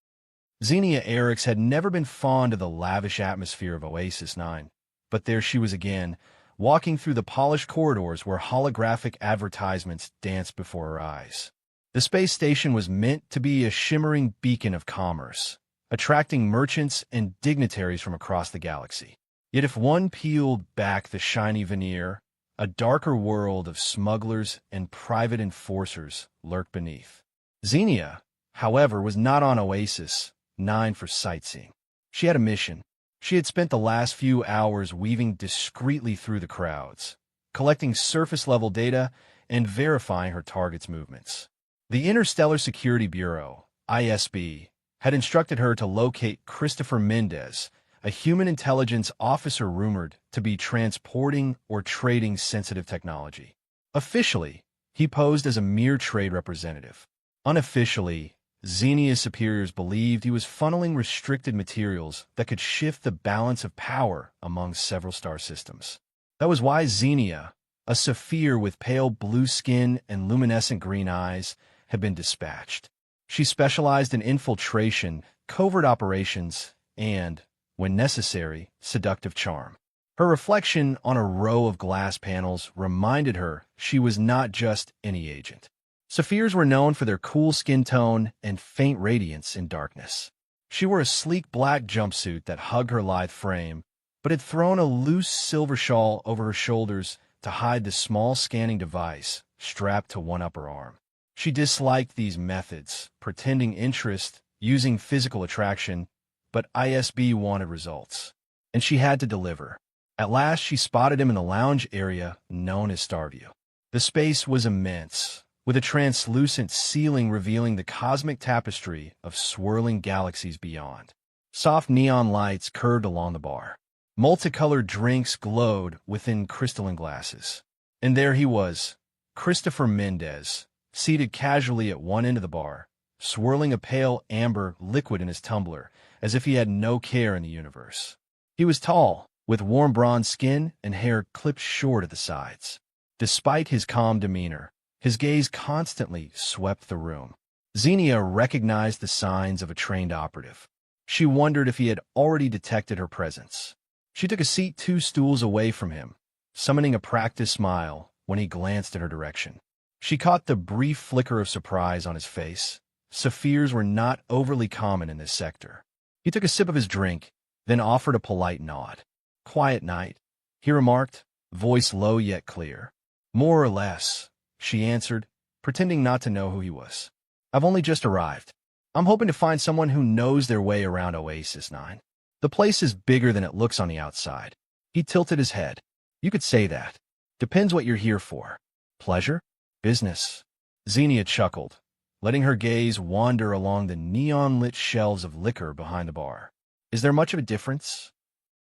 Xenia Erix had never been fond of the lavish atmosphere of Oasis 9, but there she was again, walking through the polished corridors where holographic advertisements danced before her eyes. The space station was meant to be a shimmering beacon of commerce, attracting merchants and dignitaries from across the galaxy. Yet if one peeled back the shiny veneer, a darker world of smugglers and private enforcers lurked beneath. Xenia, however, was not on Oasis 9 for sightseeing. She had a mission. She had spent the last few hours weaving discreetly through the crowds, collecting surface-level data and verifying her target's movements. The Interstellar Security Bureau, ISB, had instructed her to locate Christopher Mendez, a human intelligence officer rumored to be transporting or trading sensitive technology. Officially, he posed as a mere trade representative. Unofficially, Xenia's superiors believed he was funneling restricted materials that could shift the balance of power among several star systems. That was why Xenia, a Saphir with pale blue skin and luminescent green eyes, had been dispatched. She specialized in infiltration, covert operations, and, when necessary, seductive charm. Her reflection on a row of glass panels reminded her she was not just any agent. Saphirs were known for their cool skin tone and faint radiance in darkness. She wore a sleek black jumpsuit that hugged her lithe frame, but had thrown a loose silver shawl over her shoulders to hide the small scanning device strapped to one upper arm. She disliked these methods, pretending interest, using physical attraction, but ISB wanted results, and she had to deliver. At last, she spotted him in the lounge area known as Starview. The space was immense, with a translucent ceiling revealing the cosmic tapestry of swirling galaxies beyond. Soft neon lights curved along the bar. Multicolored drinks glowed within crystalline glasses. And there he was, Christopher Mendez, seated casually at one end of the bar, swirling a pale amber liquid in his tumbler, as if he had no care in the universe. He was tall, with warm bronze skin and hair clipped short at the sides. Despite his calm demeanor, his gaze constantly swept the room. Xenia recognized the signs of a trained operative. She wondered if he had already detected her presence. She took a seat 2 stools away from him, summoning a practiced smile when he glanced in her direction. She caught the brief flicker of surprise on his face. Saphirs were not overly common in this sector. He took a sip of his drink, then offered a polite nod. "Quiet night," he remarked, voice low yet clear. "More or less," she answered, pretending not to know who he was. "I've only just arrived. I'm hoping to find someone who knows their way around Oasis 9. The place is bigger than it looks on the outside." He tilted his head. "You could say that. Depends what you're here for. Pleasure? Business?" Xenia chuckled, letting her gaze wander along the neon-lit shelves of liquor behind the bar. "Is there much of a difference?"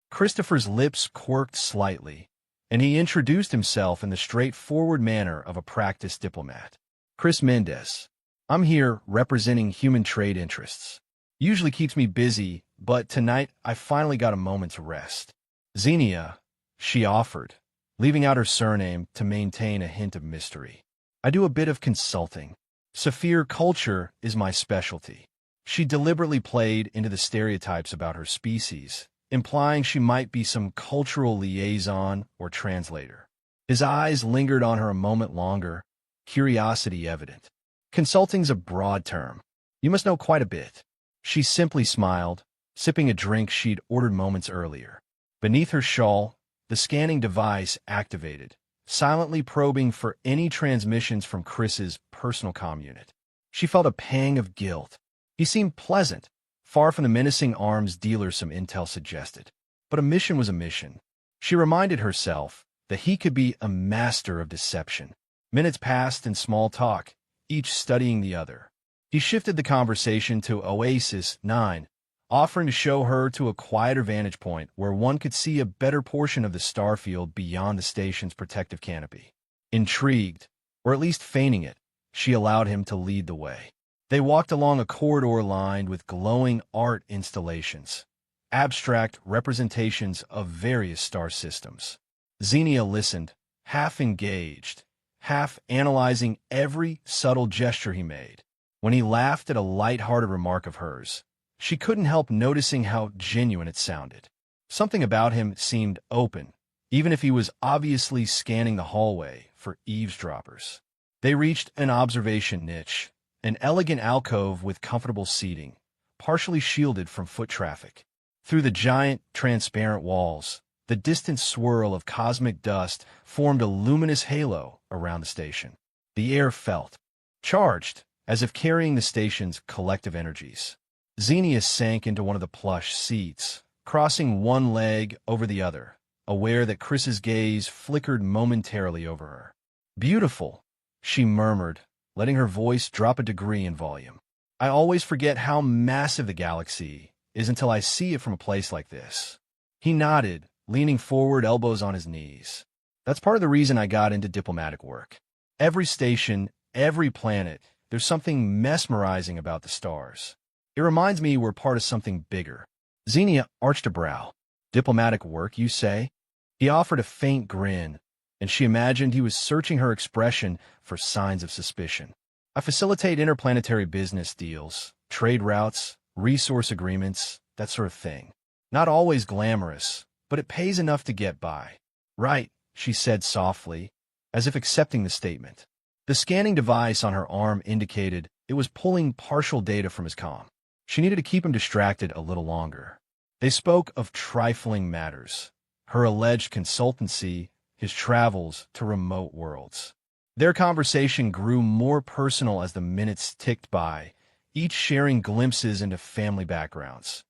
Christopher's lips quirked slightly, and he introduced himself in the straightforward manner of a practiced diplomat. "Chris Mendez. I'm here representing human trade interests. Usually keeps me busy, but tonight I finally got a moment's rest." "Xenia," she offered, leaving out her surname to maintain a hint of mystery. "I do a bit of consulting. Saphir culture is my specialty." She deliberately played into the stereotypes about her species, implying she might be some cultural liaison or translator. His eyes lingered on her a moment longer, curiosity evident. "Consulting's a broad term. You must know quite a bit." She simply smiled, sipping a drink she'd ordered moments earlier. Beneath her shawl, the scanning device activated, silently probing for any transmissions from Chris's personal comm unit. She felt a pang of guilt. He seemed pleasant, far from the menacing arms dealer some intel suggested. But a mission was a mission. She reminded herself that he could be a master of deception. Minutes passed in small talk, each studying the other. He shifted the conversation to Oasis 9, offering to show her to a quieter vantage point where one could see a better portion of the starfield beyond the station's protective canopy. Intrigued, or at least feigning it, she allowed him to lead the way. They walked along a corridor lined with glowing art installations, abstract representations of various star systems. Xenia listened, half engaged, half analyzing every subtle gesture he made. When he laughed at a light-hearted remark of hers, she couldn't help noticing how genuine it sounded. Something about him seemed open, even if he was obviously scanning the hallway for eavesdroppers. They reached an observation niche, an elegant alcove with comfortable seating, partially shielded from foot traffic. Through the giant, transparent walls, the distant swirl of cosmic dust formed a luminous halo around the station. The air felt charged, as if carrying the station's collective energies. Xenia sank into one of the plush seats, crossing one leg over the other, aware that Chris's gaze flickered momentarily over her. "Beautiful," she murmured, letting her voice drop a degree in volume. "I always forget how massive the galaxy is until I see it from a place like this." He nodded, leaning forward, elbows on his knees. "That's part of the reason I got into diplomatic work. Every station, every planet, there's something mesmerizing about the stars. It reminds me we're part of something bigger." Xenia arched a brow. "Diplomatic work, you say?" He offered a faint grin, and she imagined he was searching her expression for signs of suspicion. "I facilitate interplanetary business deals, trade routes, resource agreements, that sort of thing. Not always glamorous, but it pays enough to get by." "Right," she said softly, as if accepting the statement. The scanning device on her arm indicated it was pulling partial data from his comm. She needed to keep him distracted a little longer. They spoke of trifling matters, her alleged consultancy, his travels to remote worlds. Their conversation grew more personal as the minutes ticked by, each sharing glimpses into family backgrounds.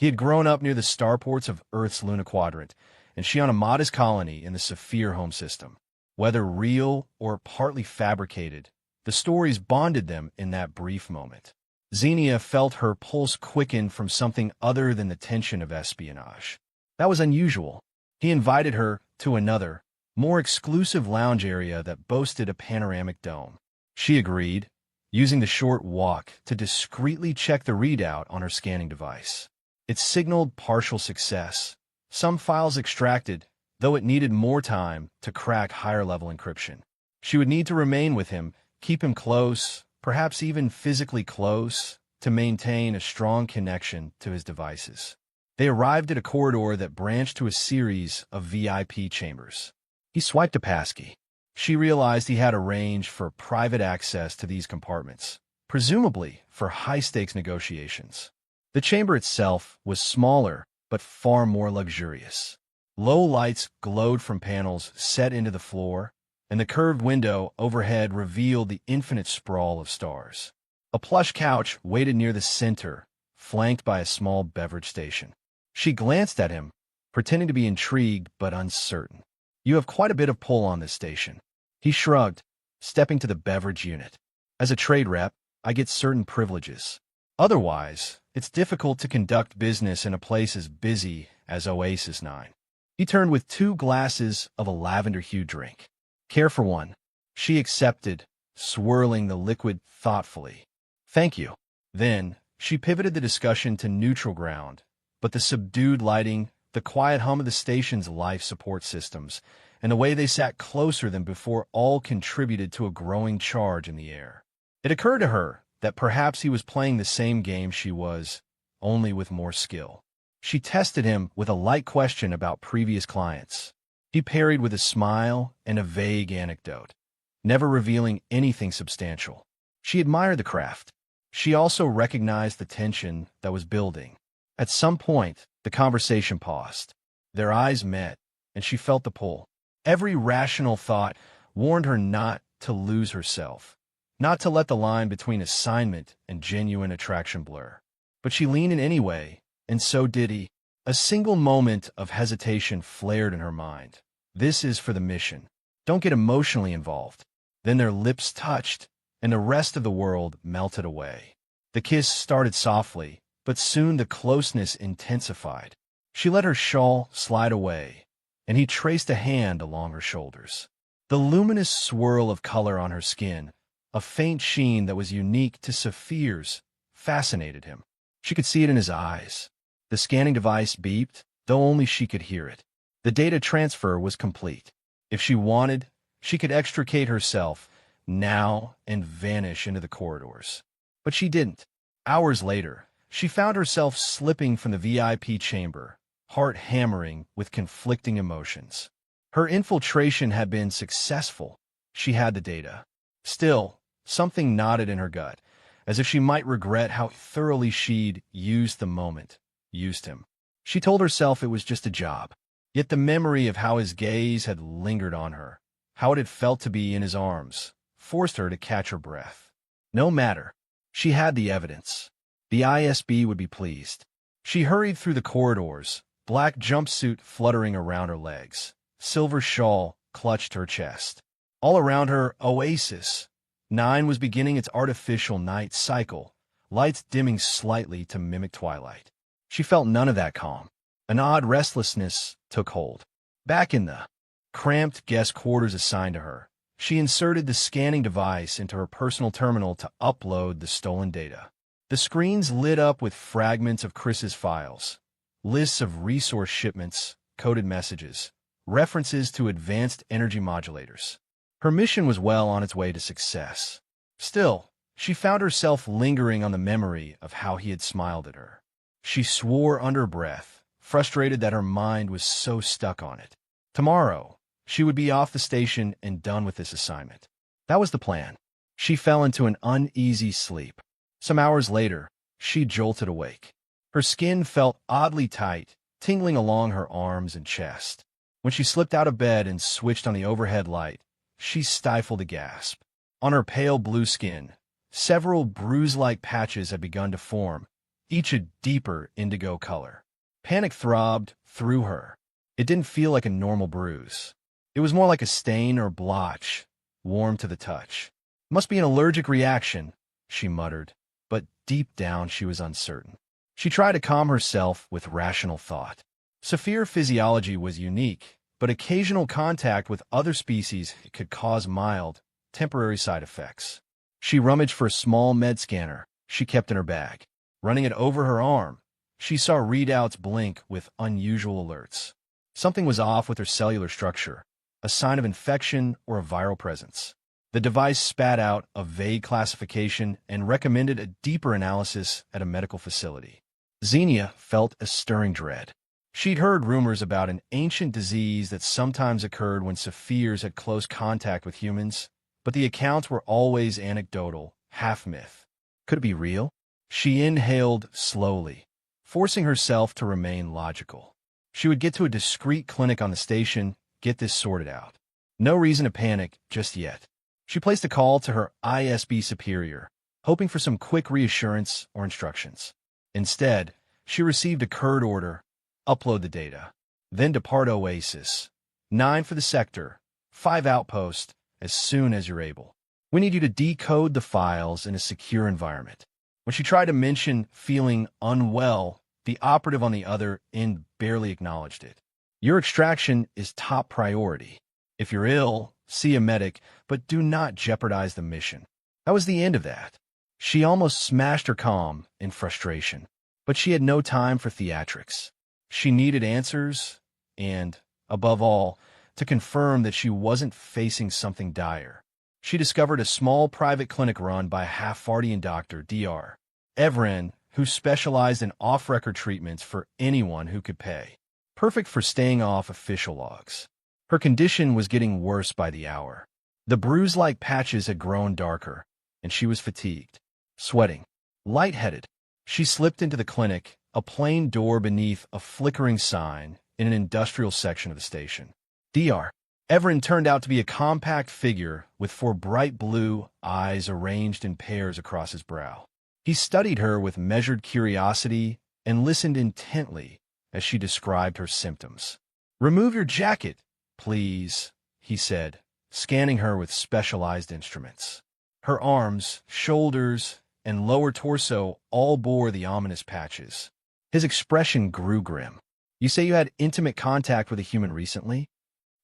He had grown up near the starports of Earth's Luna Quadrant, and she on a modest colony in the Saphir home system. Whether real or partly fabricated, the stories bonded them in that brief moment. Xenia felt her pulse quicken from something other than the tension of espionage. That was unusual. He invited her to another, more exclusive lounge area that boasted a panoramic dome. She agreed, using the short walk to discreetly check the readout on her scanning device. It signaled partial success. Some files extracted, though it needed more time to crack higher-level encryption. She would need to remain with him, keep him close, perhaps even physically close, to maintain a strong connection to his devices. They arrived at a corridor that branched to a series of VIP chambers. He swiped a passkey. She realized he had arranged for private access to these compartments, presumably for high-stakes negotiations. The chamber itself was smaller, but far more luxurious. Low lights glowed from panels set into the floor, and the curved window overhead revealed the infinite sprawl of stars. A plush couch waited near the center, flanked by a small beverage station. She glanced at him, pretending to be intrigued but uncertain. "You have quite a bit of pull on this station." He shrugged, stepping to the beverage unit. "As a trade rep, I get certain privileges. Otherwise, it's difficult to conduct business in a place as busy as Oasis 9. He turned with 2 glasses of a lavender-hued drink. "Care for one?" She accepted, swirling the liquid thoughtfully. "Thank you." Then, she pivoted the discussion to neutral ground, but the subdued lighting, the quiet hum of the station's life support systems, and the way they sat closer than before all contributed to a growing charge in the air. It occurred to her that perhaps he was playing the same game she was, only with more skill. She tested him with a light question about previous clients. He parried with a smile and a vague anecdote, never revealing anything substantial. She admired the craft. She also recognized the tension that was building. At some point, the conversation paused. Their eyes met, and she felt the pull. Every rational thought warned her not to lose herself, not to let the line between assignment and genuine attraction blur. But she leaned in anyway, and so did he. A single moment of hesitation flared in her mind. "This is for the mission. Don't get emotionally involved." Then their lips touched, and the rest of the world melted away. The kiss started softly, but soon the closeness intensified. She let her shawl slide away, and he traced a hand along her shoulders. The luminous swirl of color on her skin, a faint sheen that was unique to Saphir's, fascinated him. She could see it in his eyes. The scanning device beeped, though only she could hear it. The data transfer was complete. If she wanted, she could extricate herself now and vanish into the corridors. But she didn't. Hours later, she found herself slipping from the VIP chamber, heart hammering with conflicting emotions. Her infiltration had been successful. She had the data. Still, something knotted in her gut, as if she might regret how thoroughly she'd used the moment, used him. She told herself it was just a job. Yet the memory of how his gaze had lingered on her, how it had felt to be in his arms, forced her to catch her breath. No matter. She had the evidence. The ISB would be pleased. She hurried through the corridors, black jumpsuit fluttering around her legs. Silver shawl clutched her chest. All around her, Oasis 9 was beginning its artificial night cycle, lights dimming slightly to mimic twilight. She felt none of that calm. An odd restlessness took hold. Back in the cramped guest quarters assigned to her, she inserted the scanning device into her personal terminal to upload the stolen data. The screens lit up with fragments of Chris's files, lists of resource shipments, coded messages, references to advanced energy modulators. Her mission was well on its way to success. Still, she found herself lingering on the memory of how he had smiled at her. She swore under breath, frustrated that her mind was so stuck on it. Tomorrow, she would be off the station and done with this assignment. That was the plan. She fell into an uneasy sleep. Some hours later, she jolted awake. Her skin felt oddly tight, tingling along her arms and chest. When she slipped out of bed and switched on the overhead light, she stifled a gasp. On her pale blue skin, several bruise-like patches had begun to form, each a deeper indigo color. Panic throbbed through her. It didn't feel like a normal bruise. It was more like a stain or blotch, warm to the touch. Must be an allergic reaction, she muttered, but deep down she was uncertain. She tried to calm herself with rational thought. Saphir physiology was unique, but occasional contact with other species could cause mild, temporary side effects. She rummaged for a small med scanner she kept in her bag. Running it over her arm, she saw readouts blink with unusual alerts. Something was off with her cellular structure, a sign of infection or a viral presence. The device spat out a vague classification and recommended a deeper analysis at a medical facility. Xenia felt a stirring dread. She'd heard rumors about an ancient disease that sometimes occurred when Saphirs had close contact with humans, but the accounts were always anecdotal, half myth. Could it be real? She inhaled slowly, forcing herself to remain logical. She would get to a discreet clinic on the station, get this sorted out. No reason to panic just yet. She placed a call to her ISB superior, hoping for some quick reassurance or instructions. Instead, she received a curt order: upload the data. Then depart Oasis. 9 for the sector, 5 outpost, as soon as you're able. We need you to decode the files in a secure environment. When she tried to mention feeling unwell, the operative on the other end barely acknowledged it. Your extraction is top priority. If you're ill, see a medic, but do not jeopardize the mission. That was the end of that. She almost smashed her comm in frustration, but she had no time for theatrics. She needed answers and, above all, to confirm that she wasn't facing something dire. She discovered a small private clinic run by a Half-Fardian doctor, Dr. Evren, who specialized in off-record treatments for anyone who could pay. Perfect for staying off official logs. Her condition was getting worse by the hour. The bruise-like patches had grown darker, and she was fatigued, sweating, lightheaded. She slipped into the clinic, a plain door beneath a flickering sign in an industrial section of the station. Dr. Evren turned out to be a compact figure with 4 bright blue eyes arranged in pairs across his brow. He studied her with measured curiosity and listened intently as she described her symptoms. "Remove your jacket, please," he said, scanning her with specialized instruments. Her arms, shoulders, and lower torso all bore the ominous patches. His expression grew grim. "You say you had intimate contact with a human recently?"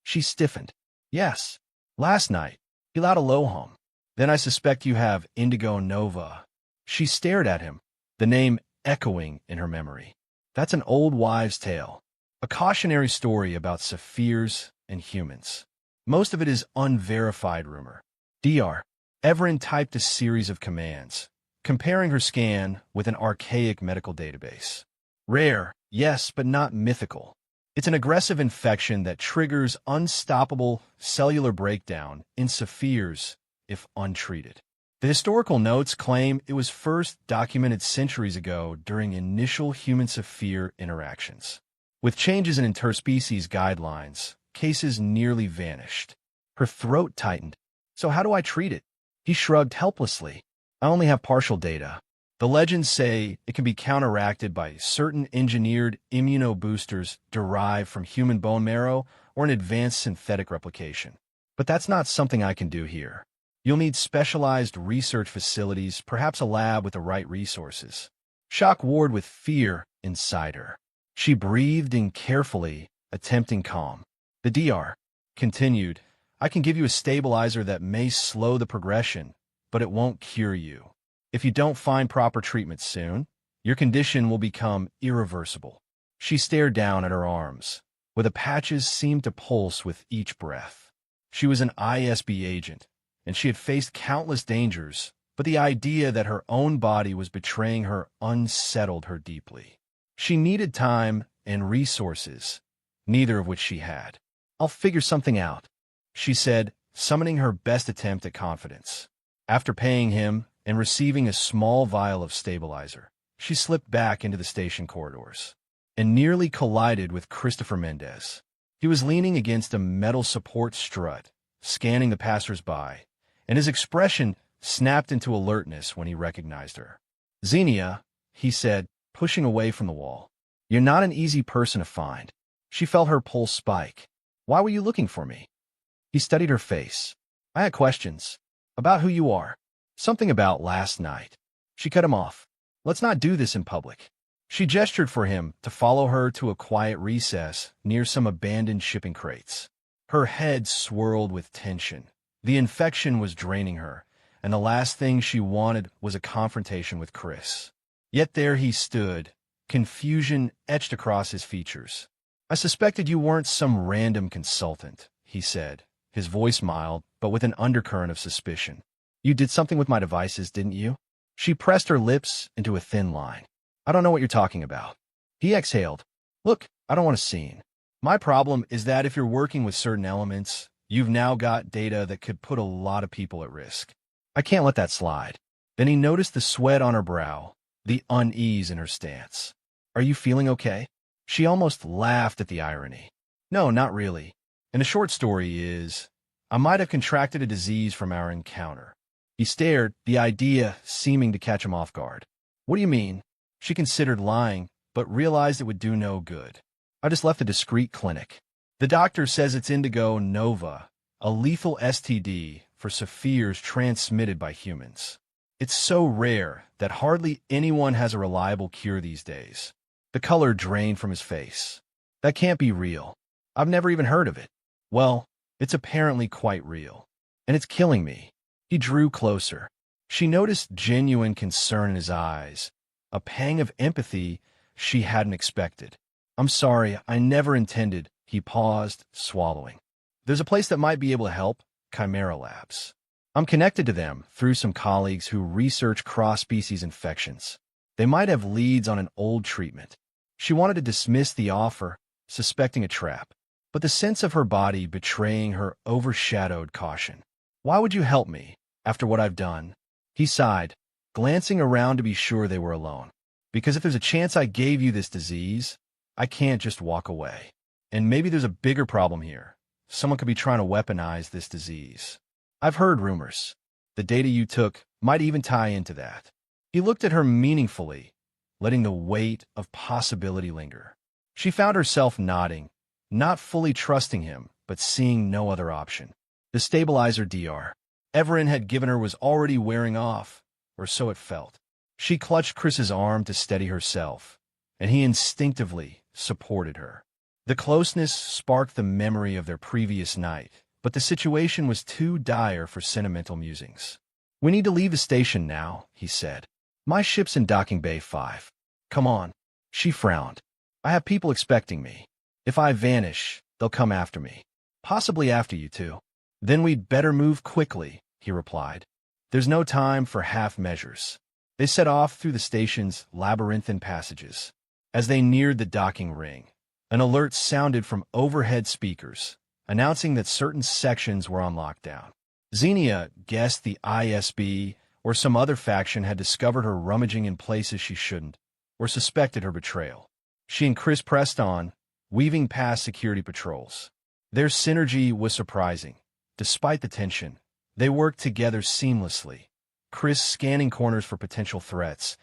She stiffened. "Yes, last night." He allowed a low hum. "Then I suspect you have indigo nova." She stared at him, the name echoing in her memory. That's an old wives' tale, a cautionary story about Saphirs and humans. Most of it is unverified rumor. Dr. Evren typed a series of commands, comparing her scan with an archaic medical database. Rare, yes, but not mythical. It's an aggressive infection that triggers unstoppable cellular breakdown in Saphirs if untreated. The historical notes claim it was first documented centuries ago during initial human-Saphir interactions. With changes in interspecies guidelines, cases nearly vanished. Her throat tightened. "So how do I treat it?" He shrugged helplessly. "I only have partial data. The legends say it can be counteracted by certain engineered immunoboosters derived from human bone marrow or an advanced synthetic replication. But that's not something I can do here. You'll need specialized research facilities, perhaps a lab with the right resources." Shock warred with fear inside her. She breathed in carefully, attempting calm. The Dr. continued, "I can give you a stabilizer that may slow the progression, but it won't cure you. If you don't find proper treatment soon, your condition will become irreversible." She stared down at her arms, where the patches seemed to pulse with each breath. She was an ISB agent, and she had faced countless dangers, but the idea that her own body was betraying her unsettled her deeply. She needed time and resources, neither of which she had. "I'll figure something out," she said, summoning her best attempt at confidence. After paying him and receiving a small vial of stabilizer, she slipped back into the station corridors and nearly collided with Christopher Mendez. He was leaning against a metal support strut, scanning the passers-by, and his expression snapped into alertness when he recognized her. "Xenia," he said, pushing away from the wall. You're not an easy person to find. She felt her pulse spike. Why were you looking for me? He studied her face. I had questions. About who you are. Something about last night. She cut him off. Let's not do this in public. She gestured for him to follow her to a quiet recess near some abandoned shipping crates. Her head swirled with tension. The infection was draining her, and the last thing she wanted was a confrontation with Chris. Yet there he stood, confusion etched across his features. I suspected you weren't some random consultant, he said, his voice mild, but with an undercurrent of suspicion. You did something with my devices, didn't you? She pressed her lips into a thin line. I don't know what you're talking about. He exhaled. Look, I don't want a scene. My problem is that if you're working with certain elements, you've now got data that could put a lot of people at risk. I can't let that slide. Then he noticed the sweat on her brow, the unease in her stance. Are you feeling okay? She almost laughed at the irony. No, not really. And the short story is, I might have contracted a disease from our encounter. He stared, the idea seeming to catch him off guard. What do you mean? She considered lying, but realized it would do no good. I just left a discreet clinic. The doctor says it's indigo nova, a lethal STD for spheres transmitted by humans. It's so rare that hardly anyone has a reliable cure these days. The color drained from his face. That can't be real. I've never even heard of it. Well, it's apparently quite real. And it's killing me. He drew closer. She noticed genuine concern in his eyes, a pang of empathy she hadn't expected. I'm sorry, I never intended. He paused, swallowing. There's a place that might be able to help, Chimera Labs. I'm connected to them through some colleagues who research cross-species infections. They might have leads on an old treatment. She wanted to dismiss the offer, suspecting a trap, but the sense of her body betraying her overshadowed caution. Why would you help me, after what I've done? He sighed, glancing around to be sure they were alone. Because if there's a chance I gave you this disease, I can't just walk away. And maybe there's a bigger problem here. Someone could be trying to weaponize this disease. I've heard rumors. The data you took might even tie into that. He looked at her meaningfully, letting the weight of possibility linger. She found herself nodding, not fully trusting him, but seeing no other option. The stabilizer DR Everin had given her was already wearing off, or so it felt. She clutched Chris's arm to steady herself, and he instinctively supported her. The closeness sparked the memory of their previous night, but the situation was too dire for sentimental musings. We need to leave the station now, he said. My ship's in docking bay 5. Come on. She frowned. I have people expecting me. If I vanish, they'll come after me. Possibly after you too. Then we'd better move quickly, he replied. There's no time for half measures. They set off through the station's labyrinthine passages. As they neared the docking ring, an alert sounded from overhead speakers, announcing that certain sections were on lockdown. Xenia guessed the ISB or some other faction had discovered her rummaging in places she shouldn't, or suspected her betrayal. She and Chris pressed on, weaving past security patrols. Their synergy was surprising. Despite the tension, they worked together seamlessly, Chris scanning corners for potential threats,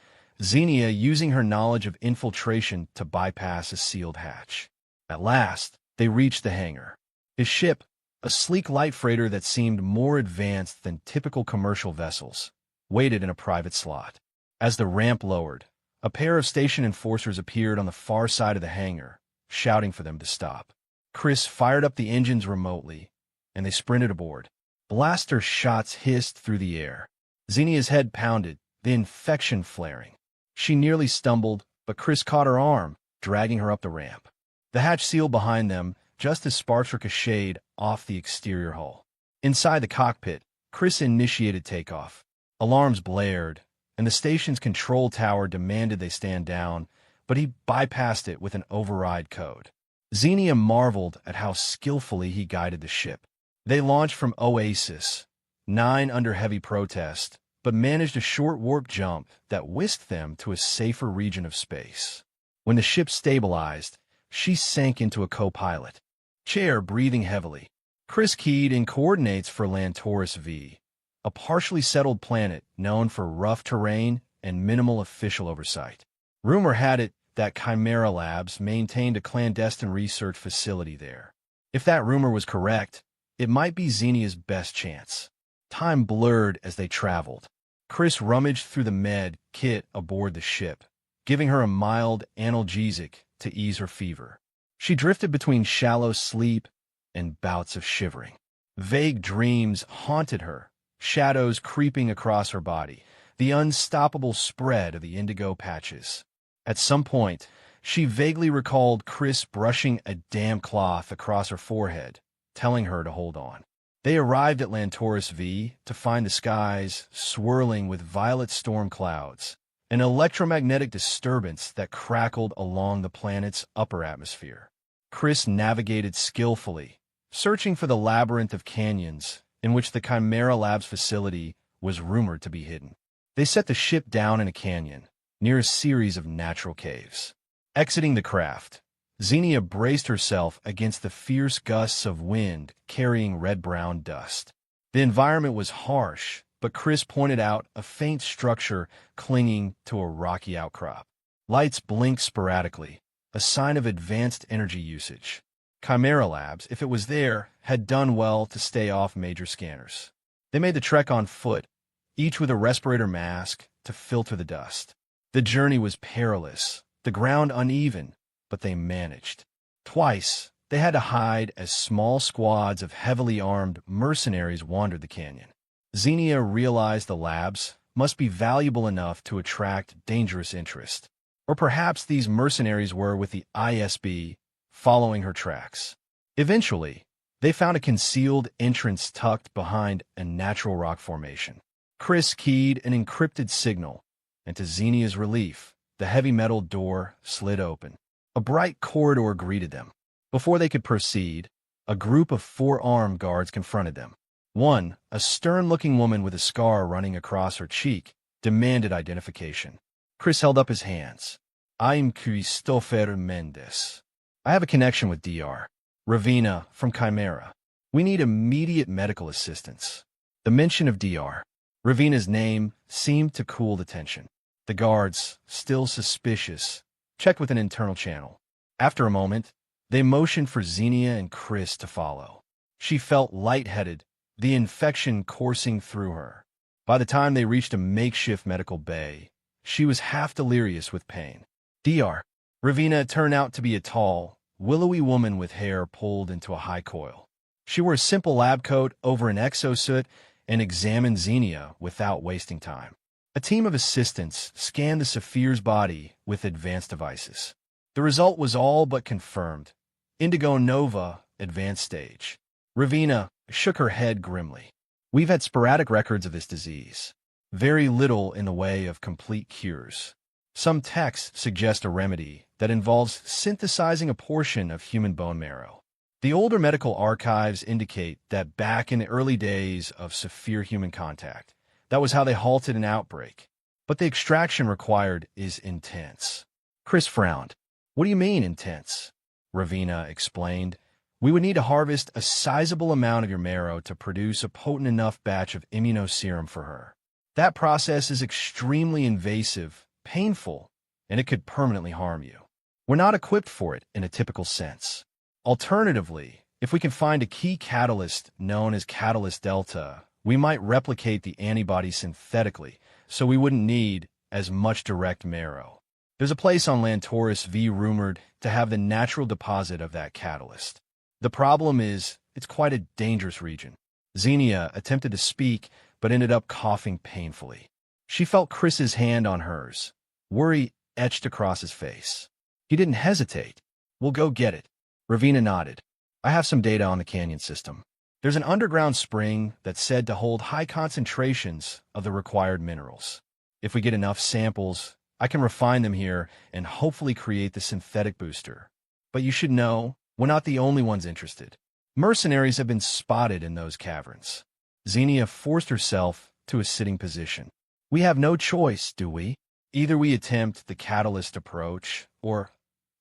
Xenia using her knowledge of infiltration to bypass a sealed hatch. At last, they reached the hangar. His ship, a sleek light freighter that seemed more advanced than typical commercial vessels, waited in a private slot. As the ramp lowered, a pair of station enforcers appeared on the far side of the hangar, shouting for them to stop. Chris fired up the engines remotely, and they sprinted aboard. Blaster shots hissed through the air. Xenia's head pounded, the infection flaring. She nearly stumbled, but Chris caught her arm, dragging her up the ramp. The hatch sealed behind them, just as sparks ricocheted off the exterior hull. Inside the cockpit, Chris initiated takeoff. Alarms blared, and the station's control tower demanded they stand down, but he bypassed it with an override code. Xenia marveled at how skillfully he guided the ship. They launched from Oasis, 9 under heavy protest, but managed a short warp jump that whisked them to a safer region of space. When the ship stabilized, she sank into a co-pilot chair, breathing heavily. Chris keyed in coordinates for Lantoris V, a partially settled planet known for rough terrain and minimal official oversight. Rumor had it that Chimera Labs maintained a clandestine research facility there. If that rumor was correct, it might be Xenia's best chance. Time blurred as they traveled. Chris rummaged through the med kit aboard the ship, giving her a mild analgesic to ease her fever. She drifted between shallow sleep and bouts of shivering. Vague dreams haunted her, shadows creeping across her body, the unstoppable spread of the indigo patches. At some point, she vaguely recalled Chris brushing a damp cloth across her forehead, telling her to hold on. They arrived at Lantoris V to find the skies swirling with violet storm clouds, an electromagnetic disturbance that crackled along the planet's upper atmosphere. Chris navigated skillfully, searching for the labyrinth of canyons in which the Chimera Labs facility was rumored to be hidden. They set the ship down in a canyon, near a series of natural caves. Exiting the craft, Xenia braced herself against the fierce gusts of wind carrying red-brown dust. The environment was harsh, but Chris pointed out a faint structure clinging to a rocky outcrop. Lights blinked sporadically, a sign of advanced energy usage. Chimera Labs, if it was there, had done well to stay off major scanners. They made the trek on foot, each with a respirator mask to filter the dust. The journey was perilous, the ground uneven, but they managed. Twice, they had to hide as small squads of heavily armed mercenaries wandered the canyon. Xenia realized the labs must be valuable enough to attract dangerous interest. Or perhaps these mercenaries were with the ISB, following her tracks. Eventually, they found a concealed entrance tucked behind a natural rock formation. Chris keyed an encrypted signal, and to Xenia's relief, the heavy metal door slid open. A bright corridor greeted them. Before they could proceed, a group of 4 armed guards confronted them. One, a stern-looking woman with a scar running across her cheek, demanded identification. Chris held up his hands. "I'm Christopher Mendes. I have a connection with DR. Ravina from Chimera. We need immediate medical assistance." The mention of DR, Ravina's name, seemed to cool the tension. The guards, still suspicious, checked with an internal channel. After a moment, they motioned for Xenia and Chris to follow. She felt lightheaded, the infection coursing through her. By the time they reached a makeshift medical bay, she was half delirious with pain. DR. Ravina turned out to be a tall, willowy woman with hair pulled into a high coil. She wore a simple lab coat over an exosuit and examined Xenia without wasting time. A team of assistants scanned the Saphir's body with advanced devices. The result was all but confirmed. Indigo Nova, advanced stage. Ravina shook her head grimly. "We've had sporadic records of this disease. Very little in the way of complete cures. Some texts suggest a remedy that involves synthesizing a portion of human bone marrow. The older medical archives indicate that back in the early days of Saphir-human contact, that was how they halted an outbreak. But the extraction required is intense." Chris frowned. "What do you mean, intense?" Ravina explained. "We would need to harvest a sizable amount of your marrow to produce a potent enough batch of immunoserum for her. That process is extremely invasive, painful, and it could permanently harm you. We're not equipped for it in a typical sense. Alternatively, if we can find a key catalyst known as Catalyst Delta, we might replicate the antibody synthetically, so we wouldn't need as much direct marrow. There's a place on Lantoris V rumored to have the natural deposit of that catalyst. The problem is, it's quite a dangerous region." Xenia attempted to speak, but ended up coughing painfully. She felt Chris's hand on hers, worry etched across his face. He didn't hesitate. "We'll go get it." Ravina nodded. "I have some data on the canyon system. There's an underground spring that's said to hold high concentrations of the required minerals. If we get enough samples, I can refine them here and hopefully create the synthetic booster. But you should know, we're not the only ones interested. Mercenaries have been spotted in those caverns." Xenia forced herself to a sitting position. "We have no choice, do we? Either we attempt the catalyst approach, or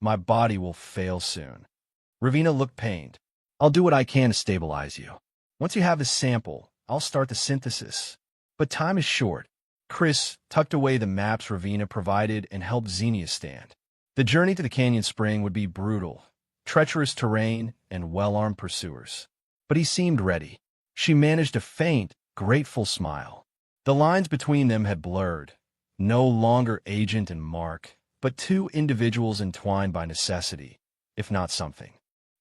my body will fail soon." Ravina looked pained. "I'll do what I can to stabilize you. Once you have the sample, I'll start the synthesis. But time is short. Chris tucked away the maps Ravina provided and helped Xenia stand. The journey to the canyon spring would be brutal, treacherous terrain and well-armed pursuers. But he seemed ready. She managed a faint, grateful smile. The lines between them had blurred, no longer Agent and Mark, but two individuals entwined by necessity, if not something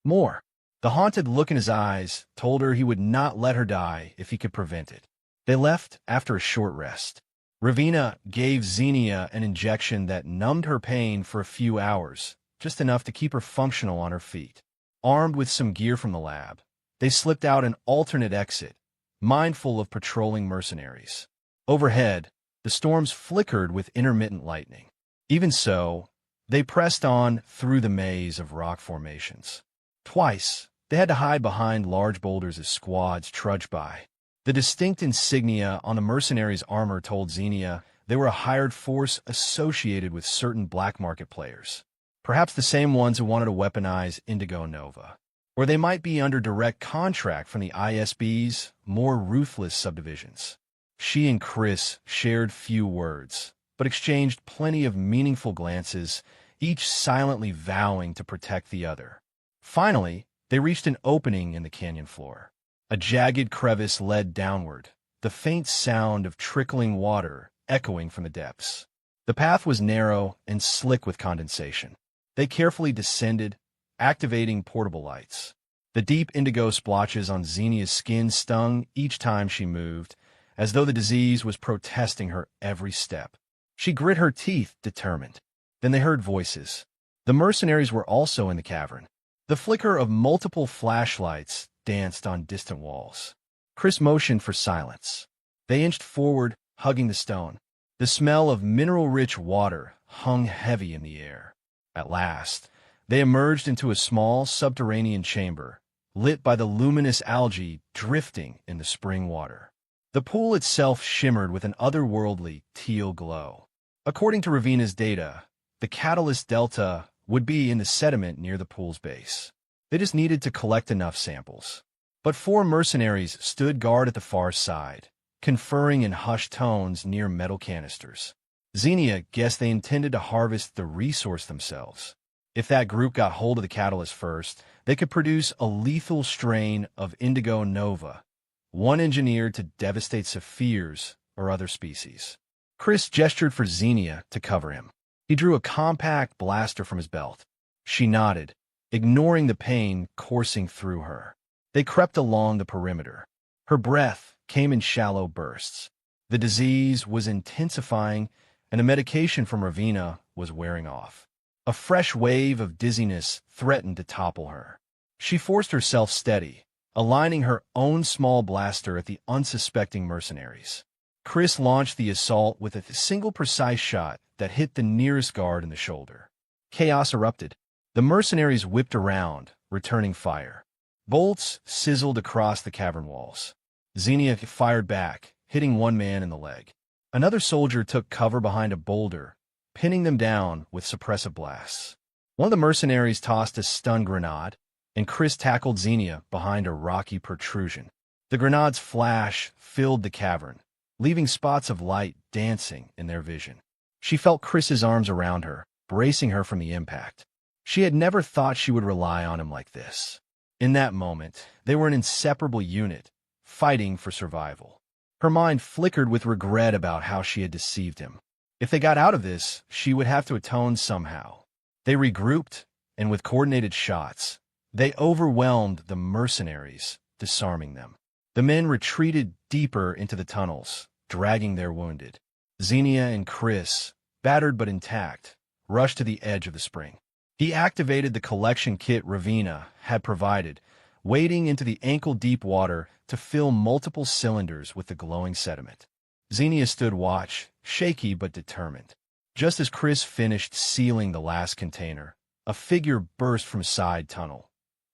more. The haunted look in his eyes told her he would not let her die if he could prevent it. They left after a short rest. Ravina gave Xenia an injection that numbed her pain for a few hours, just enough to keep her functional on her feet. Armed with some gear from the lab, they slipped out an alternate exit, mindful of patrolling mercenaries. Overhead, the storms flickered with intermittent lightning. Even so, they pressed on through the maze of rock formations. Twice, they had to hide behind large boulders as squads trudged by. The distinct insignia on the mercenaries' armor told Xenia they were a hired force associated with certain black market players. Perhaps the same ones who wanted to weaponize Indigo Nova. Or they might be under direct contract from the ISB's more ruthless subdivisions. She and Chris shared few words, but exchanged plenty of meaningful glances, each silently vowing to protect the other. Finally, they reached an opening in the canyon floor. A jagged crevice led downward, the faint sound of trickling water echoing from the depths. The path was narrow and slick with condensation. They carefully descended, activating portable lights. The deep indigo splotches on Xenia's skin stung each time she moved, as though the disease was protesting her every step. She grit her teeth, determined. Then they heard voices. The mercenaries were also in the cavern. The flicker of multiple flashlights danced on distant walls. Chris motioned for silence. They inched forward, hugging the stone. The smell of mineral-rich water hung heavy in the air. At last, they emerged into a small subterranean chamber, lit by the luminous algae drifting in the spring water. The pool itself shimmered with an otherworldly teal glow. According to Ravina's data, the catalyst delta would be in the sediment near the pool's base. They just needed to collect enough samples. But four mercenaries stood guard at the far side, conferring in hushed tones near metal canisters. Xenia guessed they intended to harvest the resource themselves. If that group got hold of the catalyst first, they could produce a lethal strain of Indigo Nova, one engineered to devastate Saphirs or other species. Chris gestured for Xenia to cover him. He drew a compact blaster from his belt. She nodded, ignoring the pain coursing through her. They crept along the perimeter. Her breath came in shallow bursts. The disease was intensifying, and the medication from Ravina was wearing off. A fresh wave of dizziness threatened to topple her. She forced herself steady, aligning her own small blaster at the unsuspecting mercenaries. Chris launched the assault with a single precise shot that hit the nearest guard in the shoulder. Chaos erupted. The mercenaries whipped around, returning fire. Bolts sizzled across the cavern walls. Xenia fired back, hitting one man in the leg. Another soldier took cover behind a boulder, pinning them down with suppressive blasts. One of the mercenaries tossed a stun grenade, and Chris tackled Xenia behind a rocky protrusion. The grenade's flash filled the cavern, leaving spots of light dancing in their vision. She felt Chris's arms around her, bracing her from the impact. She had never thought she would rely on him like this. In that moment, they were an inseparable unit, fighting for survival. Her mind flickered with regret about how she had deceived him. If they got out of this, she would have to atone somehow. They regrouped, and with coordinated shots, they overwhelmed the mercenaries, disarming them. The men retreated deeper into the tunnels, dragging their wounded. Xenia and Chris, battered but intact, rushed to the edge of the spring. He activated the collection kit Ravina had provided, wading into the ankle-deep water to fill multiple cylinders with the glowing sediment. Xenia stood watch, shaky but determined. Just as Chris finished sealing the last container, a figure burst from a side tunnel.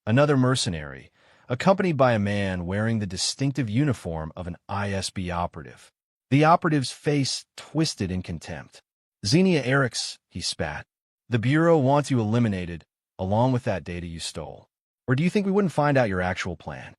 Another mercenary, accompanied by a man wearing the distinctive uniform of an ISB operative. The operative's face twisted in contempt. "Xenia Eriks," he spat. "The Bureau wants you eliminated, along with that data you stole. Or do you think we wouldn't find out your actual plan?"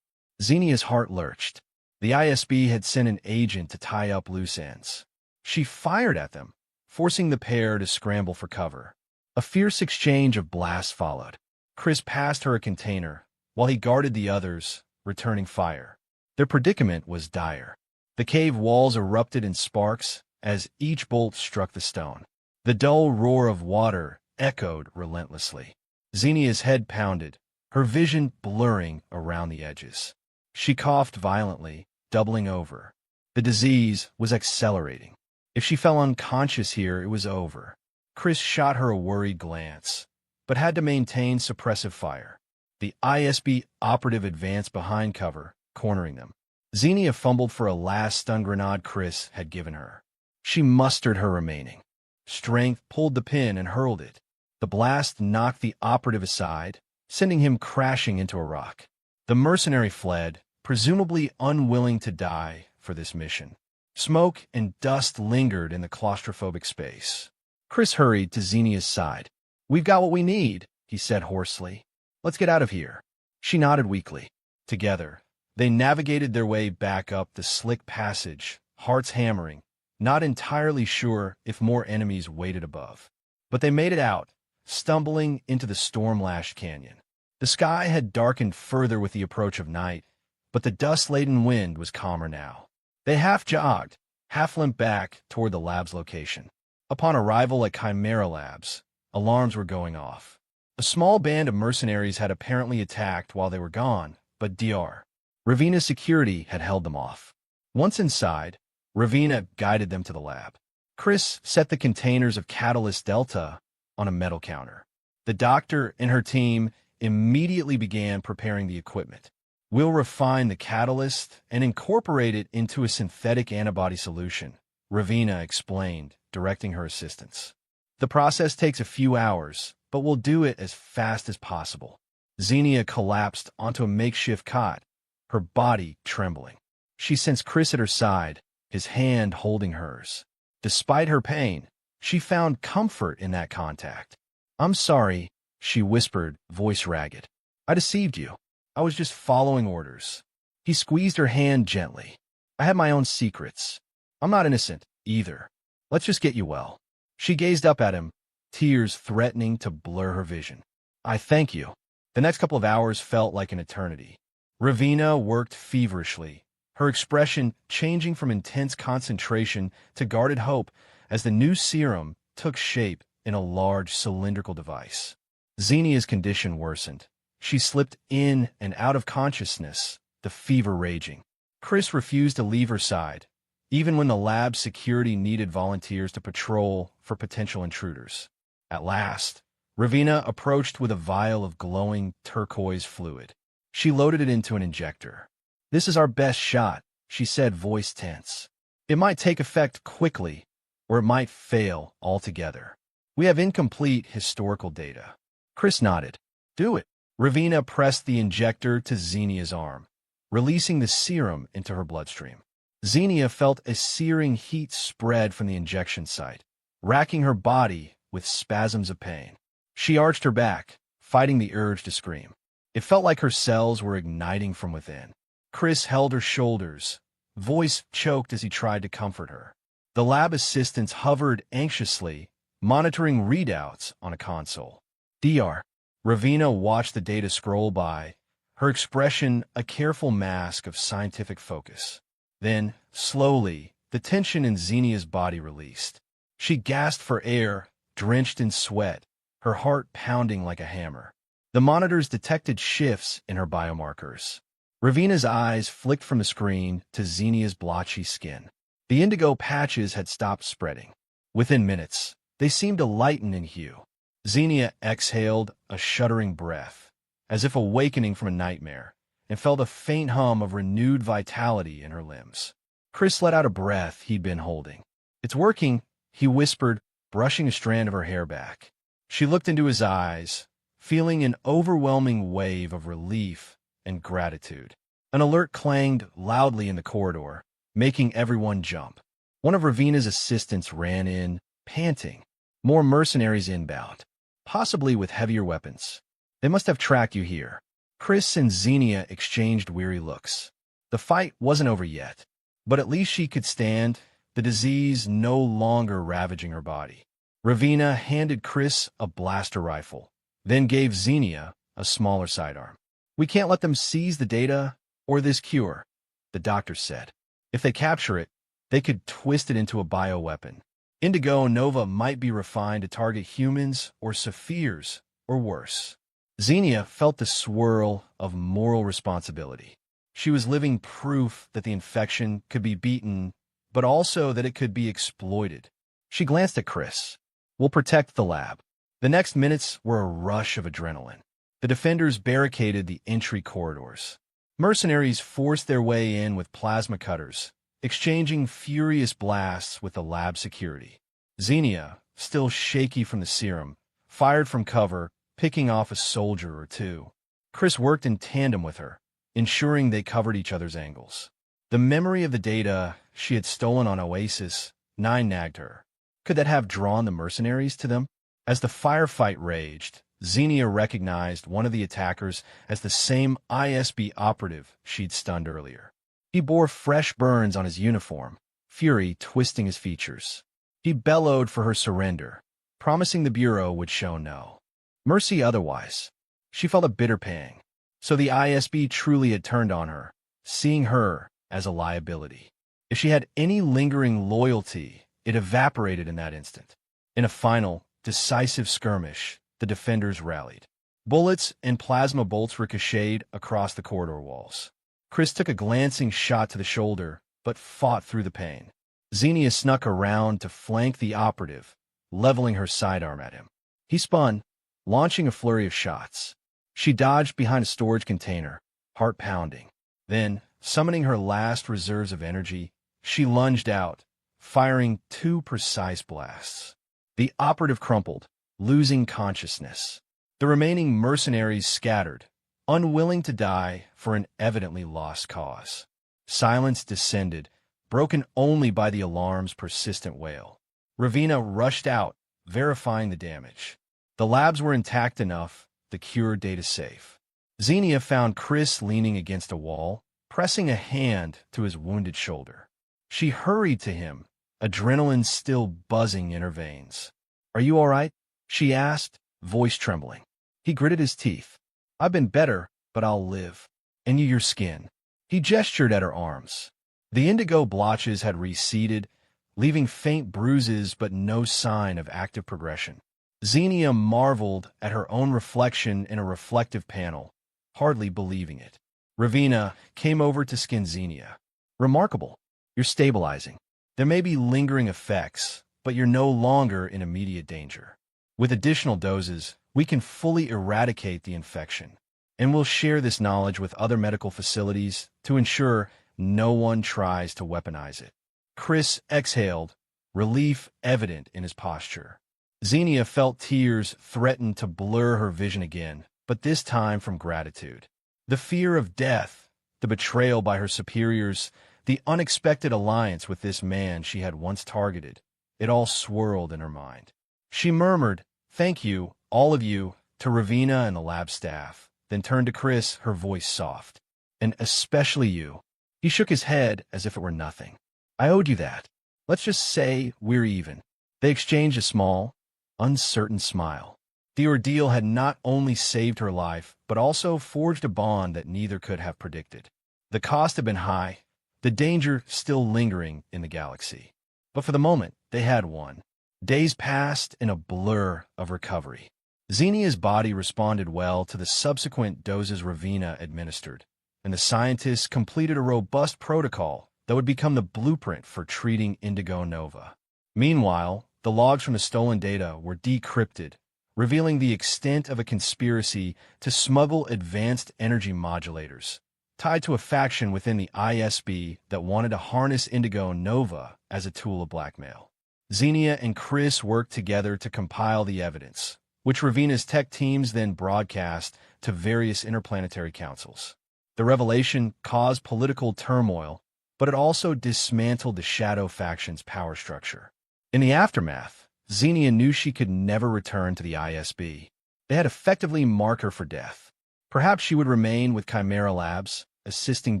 Xenia's heart lurched. The ISB had sent an agent to tie up loose ends. She fired at them, forcing the pair to scramble for cover. A fierce exchange of blasts followed. Chris passed her a container, while he guarded the others, returning fire. Their predicament was dire. The cave walls erupted in sparks as each bolt struck the stone. The dull roar of water echoed relentlessly. Xenia's head pounded, her vision blurring around the edges. She coughed violently, doubling over. The disease was accelerating. If she fell unconscious here, it was over. Chris shot her a worried glance, but had to maintain suppressive fire. The ISB operative advanced behind cover, cornering them. Xenia fumbled for a last stun grenade Chris had given her. She mustered her remaining strength, pulled the pin, and hurled it. The blast knocked the operative aside, sending him crashing into a rock. The mercenary fled, presumably unwilling to die for this mission. Smoke and dust lingered in the claustrophobic space. Chris hurried to Xenia's side. "We've got what we need," he said hoarsely. "Let's get out of here." She nodded weakly. Together, they navigated their way back up the slick passage, hearts hammering, not entirely sure if more enemies waited above. But they made it out, stumbling into the storm-lashed canyon. The sky had darkened further with the approach of night, but the dust-laden wind was calmer now. They half-jogged, half-limped back toward the lab's location. Upon arrival at Chimera Labs, alarms were going off. A small band of mercenaries had apparently attacked while they were gone, but Dr. Ravina's security had held them off. Once inside, Ravina guided them to the lab. Chris set the containers of Catalyst Delta on a metal counter. The doctor and her team immediately began preparing the equipment. "We'll refine the catalyst and incorporate it into a synthetic antibody solution," Ravina explained, directing her assistants. "The process takes a few hours, but we'll do it as fast as possible." Xenia collapsed onto a makeshift cot, her body trembling. She sensed Chris at her side, his hand holding hers. Despite her pain, she found comfort in that contact. "I'm sorry," she whispered, voice ragged. "I deceived you. I was just following orders." He squeezed her hand gently. "I had my own secrets. I'm not innocent, either. Let's just get you well." She gazed up at him, tears threatening to blur her vision. "I thank you." The next couple of hours felt like an eternity. Ravina worked feverishly, her expression changing from intense concentration to guarded hope as the new serum took shape in a large cylindrical device. Xenia's condition worsened. She slipped in and out of consciousness, the fever raging. Chris refused to leave her side, even when the lab's security needed volunteers to patrol for potential intruders. At last, Ravina approached with a vial of glowing turquoise fluid. She loaded it into an injector. "This is our best shot," she said, voice tense. "It might take effect quickly, or it might fail altogether. We have incomplete historical data." Chris nodded. "Do it." Ravina pressed the injector to Xenia's arm, releasing the serum into her bloodstream. Xenia felt a searing heat spread from the injection site, racking her body with spasms of pain. She arched her back, fighting the urge to scream. It felt like her cells were igniting from within. Chris held her shoulders, voice choked as he tried to comfort her. The lab assistants hovered anxiously, monitoring readouts on a console. "Dr. Ravina watched the data scroll by, her expression a careful mask of scientific focus. Then, slowly, the tension in Xenia's body released. She gasped for air, drenched in sweat, her heart pounding like a hammer. The monitors detected shifts in her biomarkers. Ravina's eyes flicked from the screen to Xenia's blotchy skin. The indigo patches had stopped spreading. Within minutes, they seemed to lighten in hue. Xenia exhaled a shuddering breath, as if awakening from a nightmare, and felt a faint hum of renewed vitality in her limbs. Chris let out a breath he'd been holding. "It's working," he whispered, brushing a strand of her hair back. She looked into his eyes, feeling an overwhelming wave of relief and gratitude. An alert clanged loudly in the corridor, making everyone jump. One of Ravina's assistants ran in, panting. More mercenaries inbound, possibly with heavier weapons. "They must have tracked you here." Chris and Xenia exchanged weary looks. The fight wasn't over yet, but at least she could stand, the disease no longer ravaging her body. Ravina handed Chris a blaster rifle, then gave Xenia a smaller sidearm. "We can't let them seize the data or this cure," the doctor said. "If they capture it, they could twist it into a bioweapon. Indigo Nova might be refined to target humans or Saphirs, or worse." Xenia felt the swirl of moral responsibility. She was living proof that the infection could be beaten, but also that it could be exploited. She glanced at Chris. "We'll protect the lab." The next minutes were a rush of adrenaline. The defenders barricaded the entry corridors. Mercenaries forced their way in with plasma cutters, exchanging furious blasts with the lab security. Xenia, still shaky from the serum, fired from cover, picking off a soldier or two. Chris worked in tandem with her, ensuring they covered each other's angles. The memory of the data she had stolen on Oasis 9 nagged her. Could that have drawn the mercenaries to them? As the firefight raged, Xenia recognized one of the attackers as the same ISB operative she'd stunned earlier. He bore fresh burns on his uniform, fury twisting his features. He bellowed for her surrender, promising the Bureau would show no mercy otherwise. She felt a bitter pang. So the ISB truly had turned on her, seeing her as a liability. If she had any lingering loyalty, it evaporated in that instant. In a final, decisive skirmish, the defenders rallied. Bullets and plasma bolts ricocheted across the corridor walls. Chris took a glancing shot to the shoulder, but fought through the pain. Xenia snuck around to flank the operative, leveling her sidearm at him. He spun, launching a flurry of shots. She dodged behind a storage container, heart pounding. Then, summoning her last reserves of energy, she lunged out, firing 2 precise blasts. The operative crumpled, losing consciousness. The remaining mercenaries scattered, unwilling to die for an evidently lost cause. Silence descended, broken only by the alarm's persistent wail. Ravina rushed out, verifying the damage. The labs were intact enough, the cure data safe. Xenia found Chris leaning against a wall, pressing a hand to his wounded shoulder. She hurried to him, adrenaline still buzzing in her veins. "Are you all right?" she asked, voice trembling. He gritted his teeth. "I've been better, but I'll live. And your skin." He gestured at her arms. The indigo blotches had receded, leaving faint bruises but no sign of active progression. Xenia marveled at her own reflection in a reflective panel, hardly believing it. Ravina came over to skin Xenia. "Remarkable. You're stabilizing. There may be lingering effects, but you're no longer in immediate danger. With additional doses, we can fully eradicate the infection, and we'll share this knowledge with other medical facilities to ensure no one tries to weaponize it." Chris exhaled, relief evident in his posture. Xenia felt tears threaten to blur her vision again, but this time from gratitude. The fear of death, the betrayal by her superiors, the unexpected alliance with this man she had once targeted, it all swirled in her mind. She murmured, "Thank you, all of you," to Ravina and the lab staff, then turned to Chris, her voice soft. "And especially you." He shook his head as if it were nothing. "I owed you that. Let's just say we're even." They exchanged a small, uncertain smile. The ordeal had not only saved her life, but also forged a bond that neither could have predicted. The cost had been high, the danger still lingering in the galaxy. But for the moment, they had won. Days passed in a blur of recovery. Xenia's body responded well to the subsequent doses Ravina administered, and the scientists completed a robust protocol that would become the blueprint for treating Indigo Nova. Meanwhile, the logs from the stolen data were decrypted, revealing the extent of a conspiracy to smuggle advanced energy modulators, tied to a faction within the ISB that wanted to harness Indigo Nova as a tool of blackmail. Xenia and Chris worked together to compile the evidence, which Ravina's tech teams then broadcast to various interplanetary councils. The revelation caused political turmoil, but it also dismantled the Shadow faction's power structure. In the aftermath, Xenia knew she could never return to the ISB. They had effectively marked her for death. Perhaps she would remain with Chimera Labs, assisting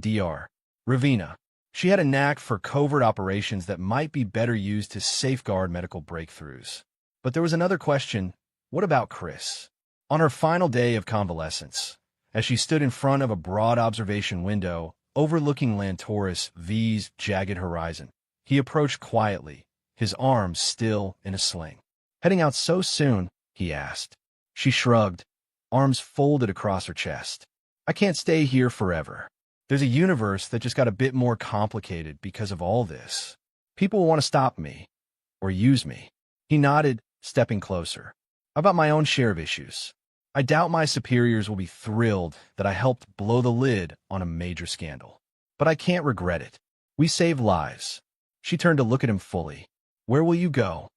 Dr. Ravina, She had a knack for covert operations that might be better used to safeguard medical breakthroughs. But there was another question. What about Chris? On her final day of convalescence, as she stood in front of a broad observation window overlooking Lantoris V's jagged horizon, he approached quietly, his arms still in a sling. "Heading out so soon?" he asked. She shrugged, arms folded across her chest. "I can't stay here forever. There's a universe that just got a bit more complicated because of all this. People will want to stop me, or use me." He nodded, stepping closer. "I've got my own share of issues. I doubt my superiors will be thrilled that I helped blow the lid on a major scandal. But I can't regret it. We saved lives." She turned to look at him fully. "Where will you go?"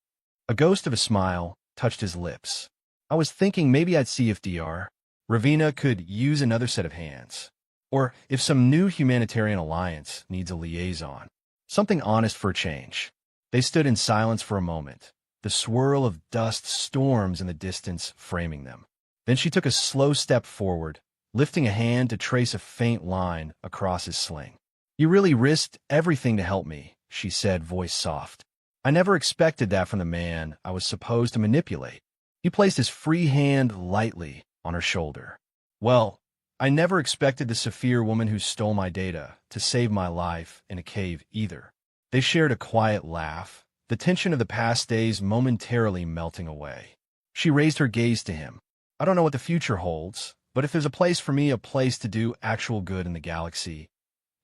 A ghost of a smile touched his lips. "I was thinking maybe I'd see if Dr. Ravina could use another set of hands. Or if some new humanitarian alliance needs a liaison. Something honest for a change." They stood in silence for a moment, the swirl of dust storms in the distance framing them. Then she took a slow step forward, lifting a hand to trace a faint line across his sling. "You really risked everything to help me," she said, voice soft. "I never expected that from the man I was supposed to manipulate." He placed his free hand lightly on her shoulder. "Well, I never expected the Saphir woman who stole my data to save my life in a cave either." They shared a quiet laugh, the tension of the past days momentarily melting away. She raised her gaze to him. "I don't know what the future holds, but if there's a place for me, a place to do actual good in the galaxy,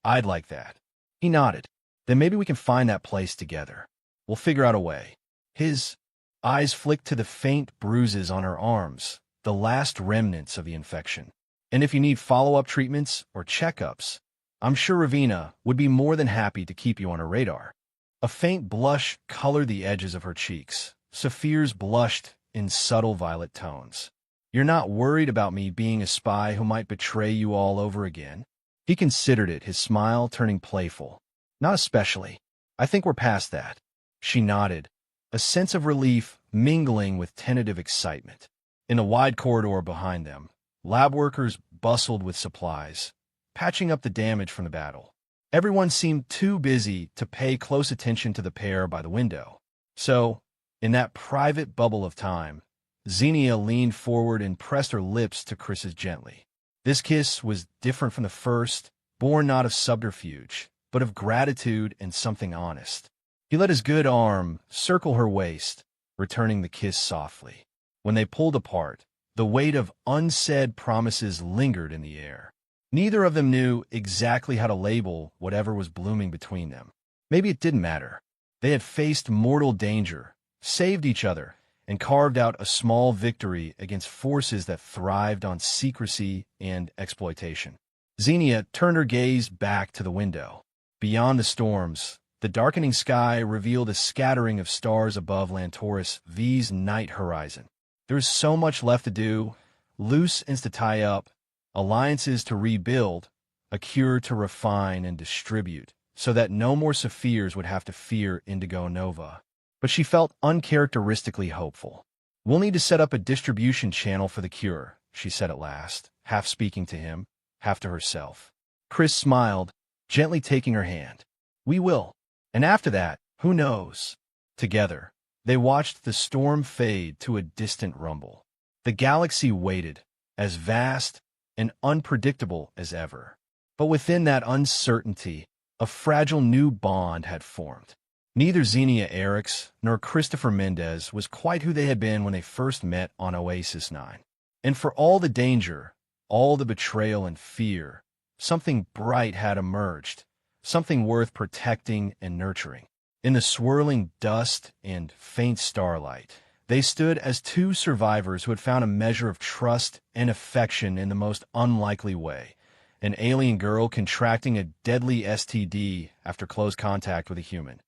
I'd like that." He nodded. "Then maybe we can find that place together. We'll figure out a way." His eyes flicked to the faint bruises on her arms, the last remnants of the infection. "And if you need follow-up treatments or checkups, I'm sure Ravina would be more than happy to keep you on her radar." A faint blush colored the edges of her cheeks. Saphir's blushed in subtle violet tones. "You're not worried about me being a spy who might betray you all over again?" He considered it, his smile turning playful. "Not especially. I think we're past that." She nodded, a sense of relief mingling with tentative excitement. In a wide corridor behind them, lab workers bustled with supplies, patching up the damage from the battle. Everyone seemed too busy to pay close attention to the pair by the window. So, in that private bubble of time, Xenia leaned forward and pressed her lips to Chris's gently. This kiss was different from the first, born not of subterfuge, but of gratitude and something honest. He let his good arm circle her waist, returning the kiss softly. When they pulled apart, the weight of unsaid promises lingered in the air. Neither of them knew exactly how to label whatever was blooming between them. Maybe it didn't matter. They had faced mortal danger, saved each other, and carved out a small victory against forces that thrived on secrecy and exploitation. Xenia turned her gaze back to the window. Beyond the storms, the darkening sky revealed a scattering of stars above Lantoris V's night horizon. There was so much left to do, loose ends to tie up, alliances to rebuild, a cure to refine and distribute, so that no more Saphirs would have to fear Indigo Nova. But she felt uncharacteristically hopeful. "We'll need to set up a distribution channel for the cure," she said at last, half speaking to him, half to herself. Chris smiled, gently taking her hand. "We will. And after that, who knows?" Together, they watched the storm fade to a distant rumble. The galaxy waited, as vast and unpredictable as ever. But within that uncertainty, a fragile new bond had formed. Neither Xenia Erix nor Christopher Mendez was quite who they had been when they first met on Oasis 9. And for all the danger, all the betrayal and fear, something bright had emerged, something worth protecting and nurturing. In the swirling dust and faint starlight, they stood as two survivors who had found a measure of trust and affection in the most unlikely way, an alien girl contracting a deadly STD after close contact with a human,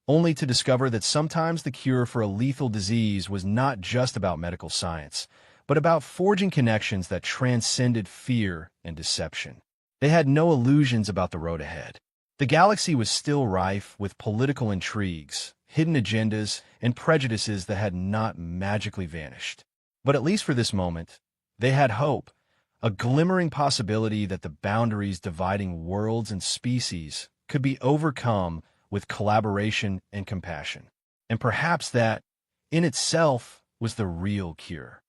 only to discover that sometimes the cure for a lethal disease was not just about medical science, but about forging connections that transcended fear and deception. They had no illusions about the road ahead. The galaxy was still rife with political intrigues, hidden agendas, and prejudices that had not magically vanished. But at least for this moment, they had hope, a glimmering possibility that the boundaries dividing worlds and species could be overcome with collaboration and compassion. And perhaps that, in itself, was the real cure.